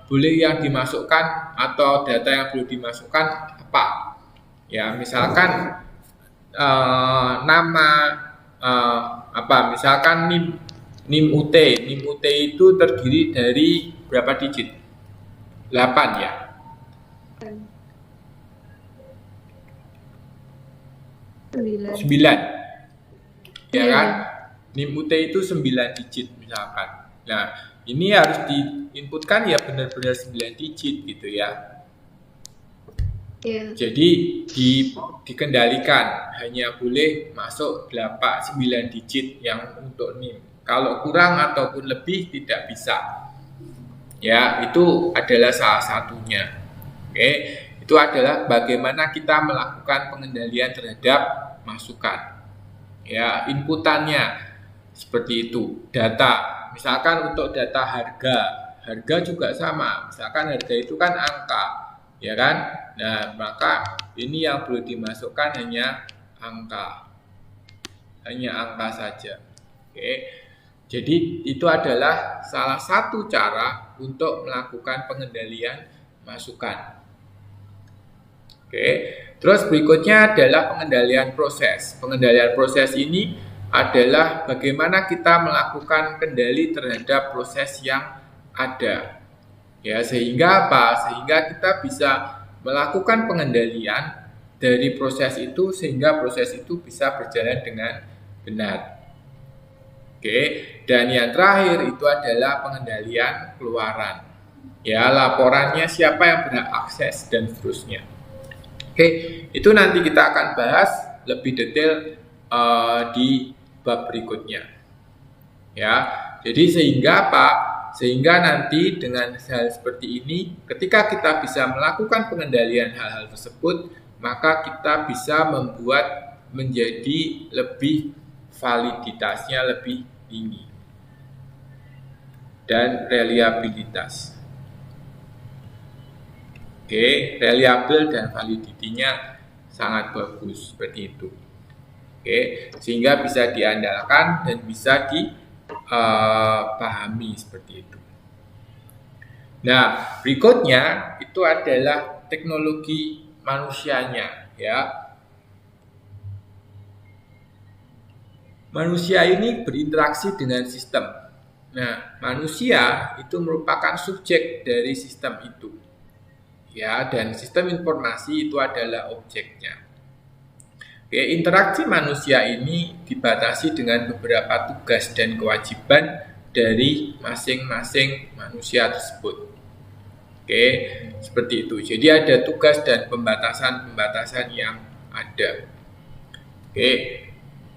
boleh yang dimasukkan atau data yang perlu dimasukkan apa? Ya, misalkan nama misalkan NIM UT itu terdiri dari berapa digit? 8 ya. 9. Ya kan? NIM UT itu 9 digit misalkan. Nah, ini harus diinputkan ya benar-benar 9 digit gitu ya. Yeah. Jadi dikendalikan hanya boleh masuk 9 digit yang untuk NIM. Kalau kurang ataupun lebih tidak bisa. Ya, itu adalah salah satunya. Oke, itu adalah bagaimana kita melakukan pengendalian terhadap masukan. Ya, inputannya seperti itu. Data, misalkan untuk data harga juga sama. Misalkan harga itu kan angka, ya kan? Nah, maka ini yang perlu dimasukkan hanya angka saja. Oke. Jadi itu adalah salah satu cara untuk melakukan pengendalian masukan. Oke. Terus berikutnya adalah pengendalian proses. Pengendalian proses ini adalah bagaimana kita melakukan kendali terhadap proses yang ada. Ya, sehingga apa? Sehingga kita bisa melakukan pengendalian dari proses itu sehingga proses itu bisa berjalan dengan benar. Oke, dan yang terakhir itu adalah pengendalian keluaran. Ya, laporannya siapa yang berhak akses dan seterusnya. Oke, itu nanti kita akan bahas lebih detail di bab berikutnya. Ya, jadi sehingga apa? Sehingga nanti dengan hal seperti ini, ketika kita bisa melakukan pengendalian hal-hal tersebut, maka kita bisa membuat menjadi lebih validitasnya lebih tinggi dan reliabilitas. Oke, reliable dan validitinya sangat bagus seperti itu. Oke, sehingga bisa diandalkan dan bisa dipahami seperti itu. Nah, berikutnya itu adalah teknologi manusianya, ya. Manusia ini berinteraksi dengan sistem. Nah, manusia itu merupakan subjek dari sistem itu. Ya, dan sistem informasi itu adalah objeknya. Oke, interaksi manusia ini dibatasi dengan beberapa tugas dan kewajiban dari masing-masing manusia tersebut. Oke, seperti itu. Jadi ada tugas dan pembatasan-pembatasan yang ada. Oke,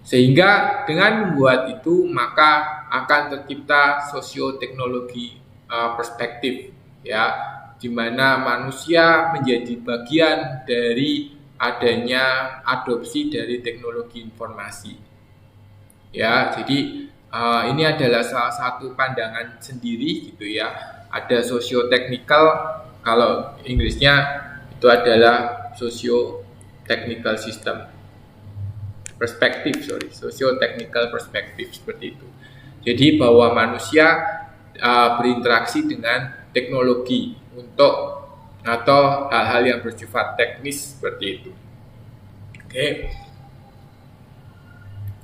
sehingga dengan membuat itu maka akan tercipta sosioteknologi perspektif, ya, di mana manusia menjadi bagian dari adanya adopsi dari teknologi informasi. Ya, jadi ini adalah salah satu pandangan sendiri gitu ya. Ada socio-technical, kalau Inggrisnya itu adalah socio-technical system. Socio-technical perspektif seperti itu. Jadi bahwa manusia berinteraksi dengan teknologi untuk atau hal-hal yang bersifat teknis seperti itu.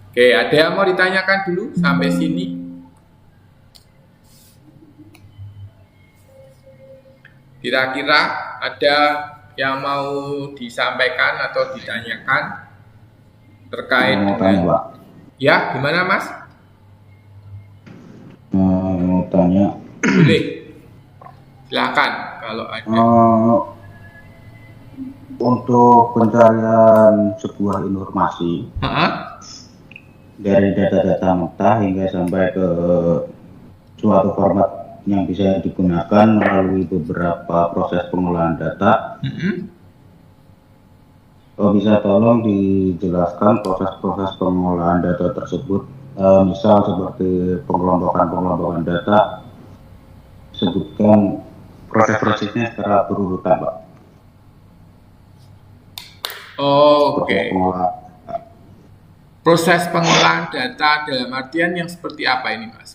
Oke, ada yang mau ditanyakan dulu sampai sini? Kira-kira ada yang mau disampaikan atau ditanyakan terkait dengan ya, gimana Mas? Mau tanya. Boleh. Silakan kalau ada. Untuk pencarian sebuah informasi dari data-data mentah hingga sampai ke suatu format yang bisa digunakan melalui beberapa proses pengolahan data. Bisa tolong dijelaskan proses-proses pengolahan data tersebut, misal seperti pengelompokan data, sebutkan proses-prosesnya secara berurutan, Pak. Oke. Proses pengolahan data dalam artian yang seperti apa ini, Mas?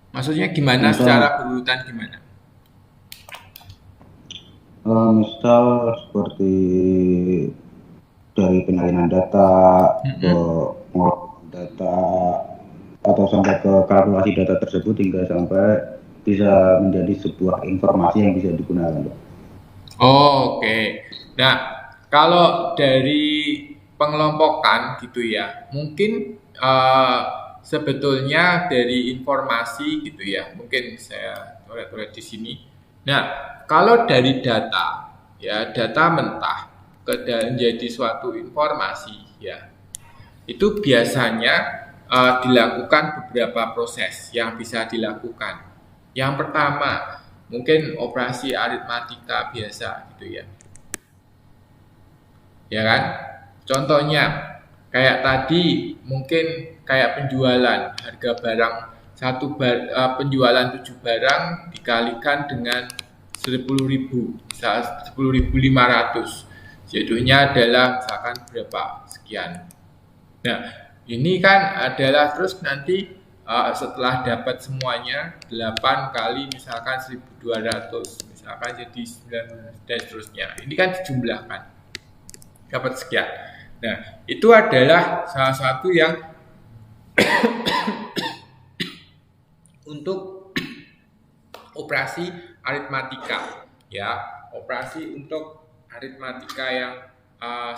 Maksudnya gimana secara berurutan gimana? Misal seperti dari penyalinan data ke pengolahan data atau sampai ke kalkulasi data tersebut hingga sampai bisa menjadi sebuah informasi yang bisa digunakan. Oke. Nah, kalau dari pengelompokan gitu ya, mungkin sebetulnya dari informasi gitu ya, mungkin saya coret-coret di sini. Nah, kalau dari data ya, data mentah menjadi suatu informasi ya, itu biasanya dilakukan beberapa proses yang bisa dilakukan. Yang pertama, mungkin operasi aritmatika biasa gitu ya. Ya kan? Contohnya kayak tadi mungkin kayak penjualan harga barang penjualan 7 barang dikalikan dengan 10.000, 10.500. Jadinya adalah misalkan berapa sekian. Nah, ini kan adalah terus nanti setelah dapat semuanya 8 kali misalkan 1.200 misalkan jadi 9 dan seterusnya. Ini kan dijumlahkan dapat sekian. Nah, itu adalah salah satu yang untuk operasi aritmatika ya, operasi untuk aritmatika yang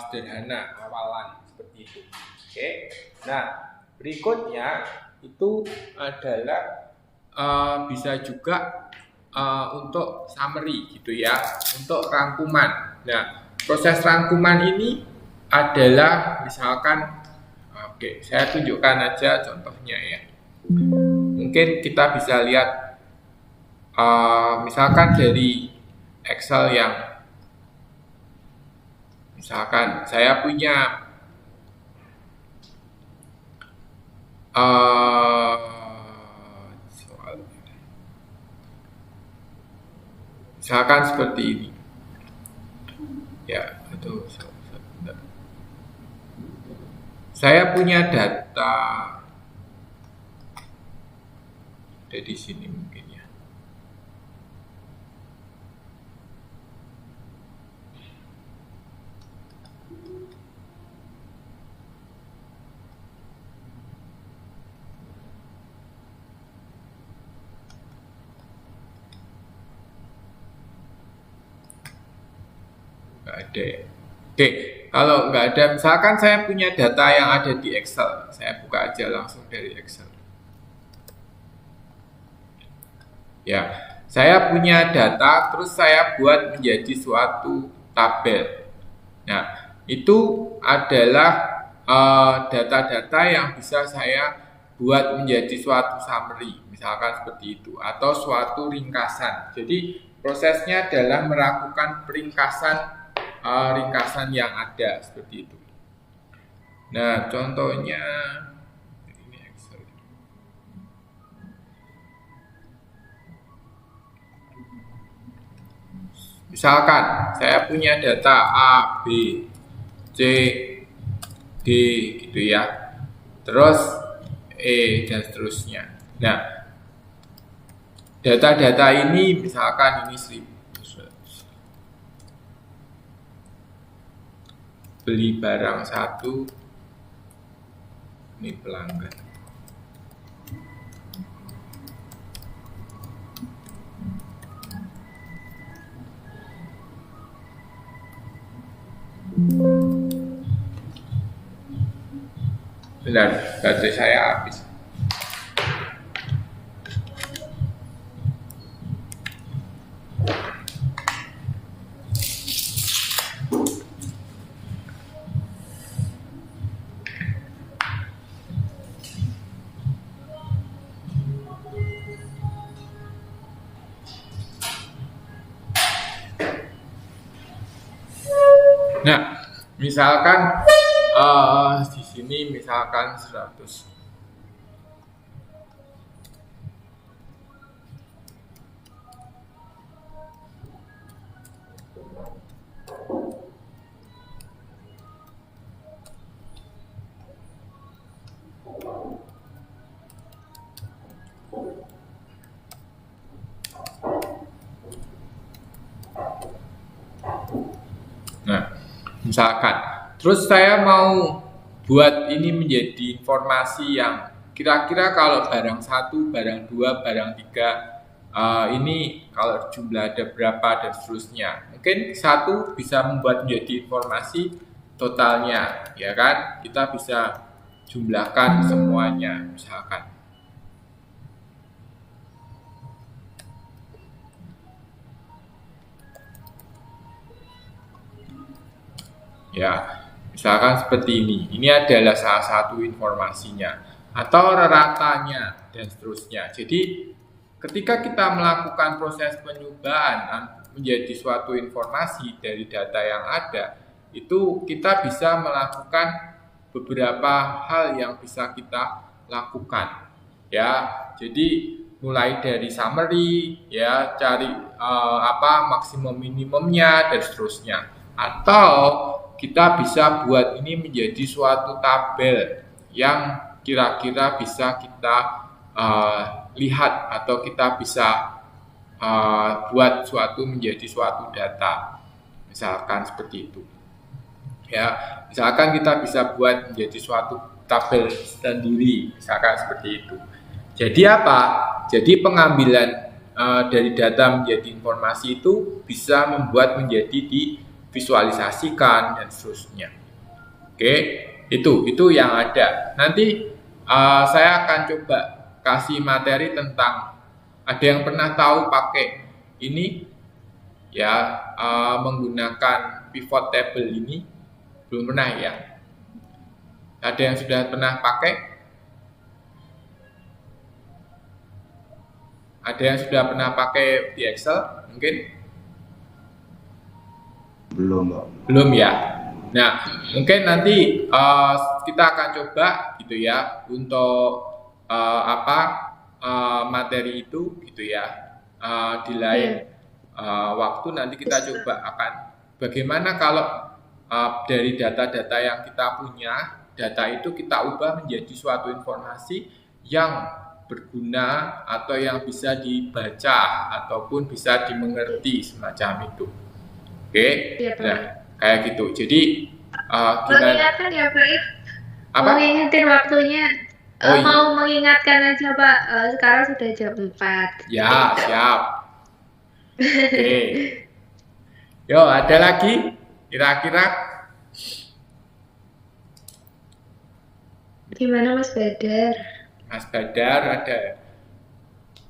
sederhana awalan seperti itu. Oke. Nah, berikutnya itu adalah bisa juga untuk summary gitu ya, untuk rangkuman. Nah, proses rangkuman ini adalah misalkan, saya tunjukkan aja contohnya ya. Mungkin kita bisa lihat misalkan dari Excel yang misalkan saya punya misalkan seperti ini ya, itu saya punya data di sini mungkin ya. Nggak ada ya. Oke, kalau nggak ada, misalkan saya punya data yang ada di Excel, saya buka aja langsung dari Excel. Ya, saya punya data, terus saya buat menjadi suatu tabel. Nah, itu adalah data-data yang bisa saya buat menjadi suatu summary, misalkan seperti itu, atau suatu ringkasan. Jadi prosesnya adalah melakukan ringkasan yang ada seperti itu. Nah, contohnya ini Excel. Misalkan saya punya data A, B, C, D gitu ya. Terus E dan seterusnya. Nah, data-data ini misalkan ini 1000. Beli barang 1, ini pelanggan. Benar, baterai saya habis. Nah, misalkan di sini misalkan 100. Nah, misalkan terus saya mau buat ini menjadi informasi yang kira-kira kalau barang 1, barang 2, barang 3 ini kalau jumlah ada berapa dan seterusnya. Mungkin 1 bisa membuat menjadi informasi totalnya, ya kan? Kita bisa jumlahkan semuanya misalkan. Ya, misalkan seperti ini. Ini adalah salah satu informasinya atau ratanya dan seterusnya. Jadi, ketika kita melakukan proses penyubaan menjadi suatu informasi dari data yang ada, itu kita bisa melakukan beberapa hal yang bisa kita lakukan. Ya, jadi mulai dari summary, ya, cari maksimum minimumnya dan seterusnya. Atau kita bisa buat ini menjadi suatu tabel yang kira-kira bisa kita lihat atau kita bisa buat suatu menjadi suatu data, misalkan seperti itu. Ya, misalkan kita bisa buat menjadi suatu tabel sendiri, misalkan seperti itu. Jadi apa? Jadi pengambilan dari data menjadi informasi itu bisa membuat menjadi divisualisasikan dan seterusnya. Oke, itu yang ada. Nanti saya akan coba kasih materi tentang, ada yang pernah tahu pakai ini ya, menggunakan pivot table ini? Belum pernah ya? Ada yang sudah pernah pakai? Ada yang sudah pernah pakai di Excel mungkin? Belum ya. Nah, mungkin nanti kita akan coba gitu ya untuk materi itu gitu ya, di lain waktu nanti kita coba akan bagaimana kalau dari data-data yang kita punya, data itu kita ubah menjadi suatu informasi yang berguna atau yang bisa dibaca ataupun bisa dimengerti semacam itu. Oke, ya, nah kayak gitu. Jadi mengingatkan ya Pak, apa? Mengingatin waktunya. Mau mengingatkan aja Pak, sekarang sudah jam 4. Ya, siap. Oke. Yo, ada lagi? Kira-kira? Gimana Mas Badar? Mas Badar ada.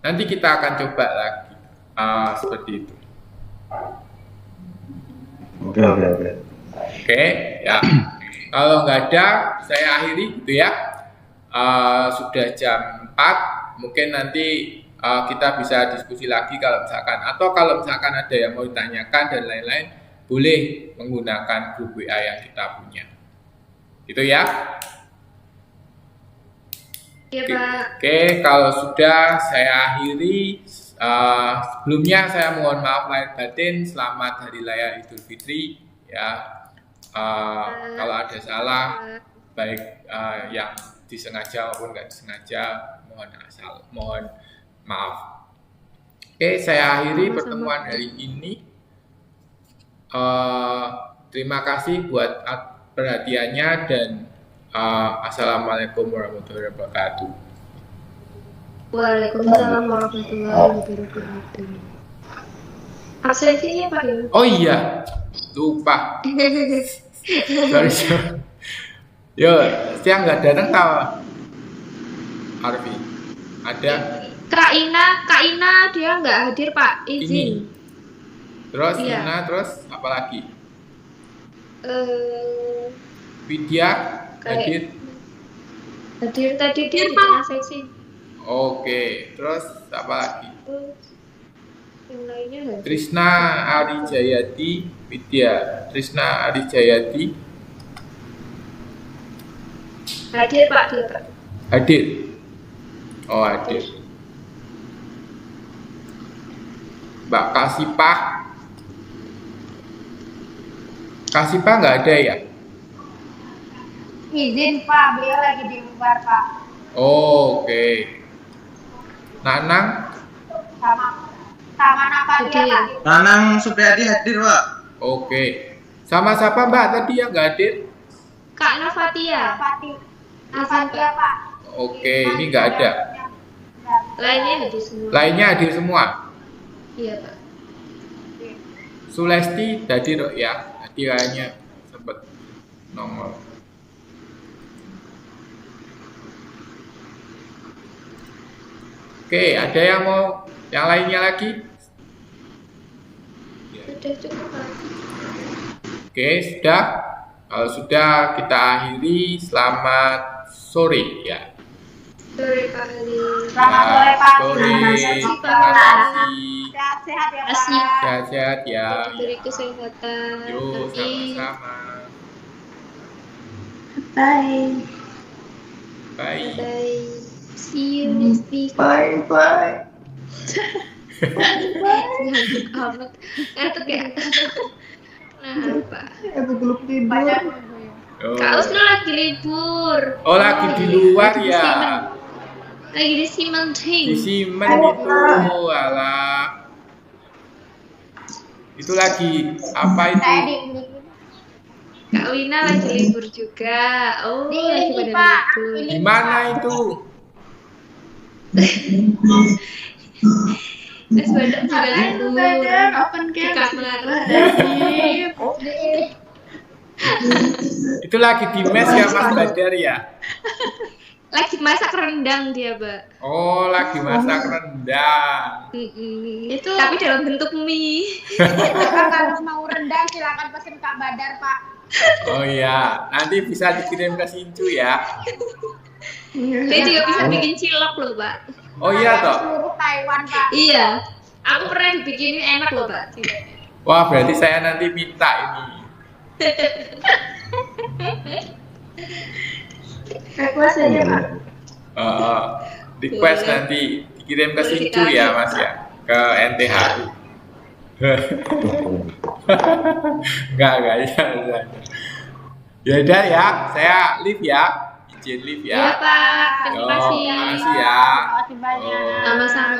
Nanti kita akan coba lagi seperti itu. Oke, ya. Kalau nggak ada, saya akhiri gitu ya. Sudah jam 4, mungkin nanti kita bisa diskusi lagi kalau misalkan, atau kalau misalkan ada yang mau ditanyakan dan lain-lain, boleh menggunakan grup WA yang kita punya. Gitu ya. Iya Pak. Oke, kalau sudah saya akhiri. Sebelumnya saya mohon maaf lahir batin, selamat Hari Raya Idul Fitri ya. Kalau ada salah, baik yang disengaja maupun nggak disengaja, mohon maaf. Oke, saya akhiri pertemuan hari ini. Terima kasih buat perhatiannya dan assalamualaikum warahmatullahi wabarakatuh. Waalaikumsalam warahmatullahi wabarakatuh. Absensinya Pak ya? Oh iya, lupa. Sorry. Yo, siang nggak datang tau Arfi? Ada Kak Ina dia nggak hadir Pak, izin. ini. Terus Iya. Ina, terus apa lagi? Widya hadir. Hadir tadi dia di tengah sesi. Oke, terus apa lagi? Yang lainnya hadir. Trisna Arijayati Widya. Trisna Arijayati Hadir Pak, dia Pak. hadir. Oh, hadir. Mbak Kasipah nggak ada ya? Izin Pak, beliau lagi di luar Pak. Oh, oke. Nanang, Sama apa dia Hadir. Pak? Nanang Supriyadi hadir, Pak. oke. Sama siapa Mbak tadi yang nggak hadir? Kak Novatia. Apa dia Pak? Oke, ini nggak ada. Lainnya hadir semua. Lainnya hadir semua. Iya Pak. Sulesti hadir ya. Tadi kayaknya sempat nongol. Oke, ada yang mau yang lainnya lagi? Sudah cukup Pak. Oke, sudah. Kalau sudah kita akhiri. Selamat sore ya. Sore Pak Ali. Selamat sore Pak. Sore. Terima kasih, Pak. Terima kasih. Sehat-sehat ya Pak. Kasih. Sehat-sehat ya. Diberi kesehatan. Yuk, Nanti sama-sama. Bye. Bye. bye. See you next week. Bye. Ngantuk amat. Ngantuk ya. Nah, Pak. Aku belum tidur. Oh. Kak Usnu lagi libur. Oh, lagi di luar ya. Lagi di Simenting. Di Simen itu, alah. Itu lagi apa itu? Saya di Kak Wina lagi libur juga. Oh, Di lagi ini, pada Pak. libur. Ini. Di mana itu? Terus Badak juga libur. Open Di camp. kamar. Itu lagi di mes ya Mas Badar ya? Lagi masak rendang dia, Mbak. Oh, lagi masak rendang. Itu tapi dalam bentuk mie. Kalau mau rendang silakan pesen Kak Badar Pak. Oh iya, nanti bisa dikirim ke Sincu ya. Dia juga bisa bikin cilok loh, Pak. Oh iya toh. Seluruh Taiwan Pak. Iya. Aku pernah dibikinin enak loh, Pak. Wah, berarti saya nanti minta ini. Request aja Pak. Request Boleh. nanti dikirim ke Boleh Sincu dikasih. ya Mas ya, ke NTHU. Enggak ya. Ya udah ya, saya live ya, izin live Iya, ya. Pak. Terima Yo, kasih. makasih ya. Terima kasih banyak. Oh. Sama-sama.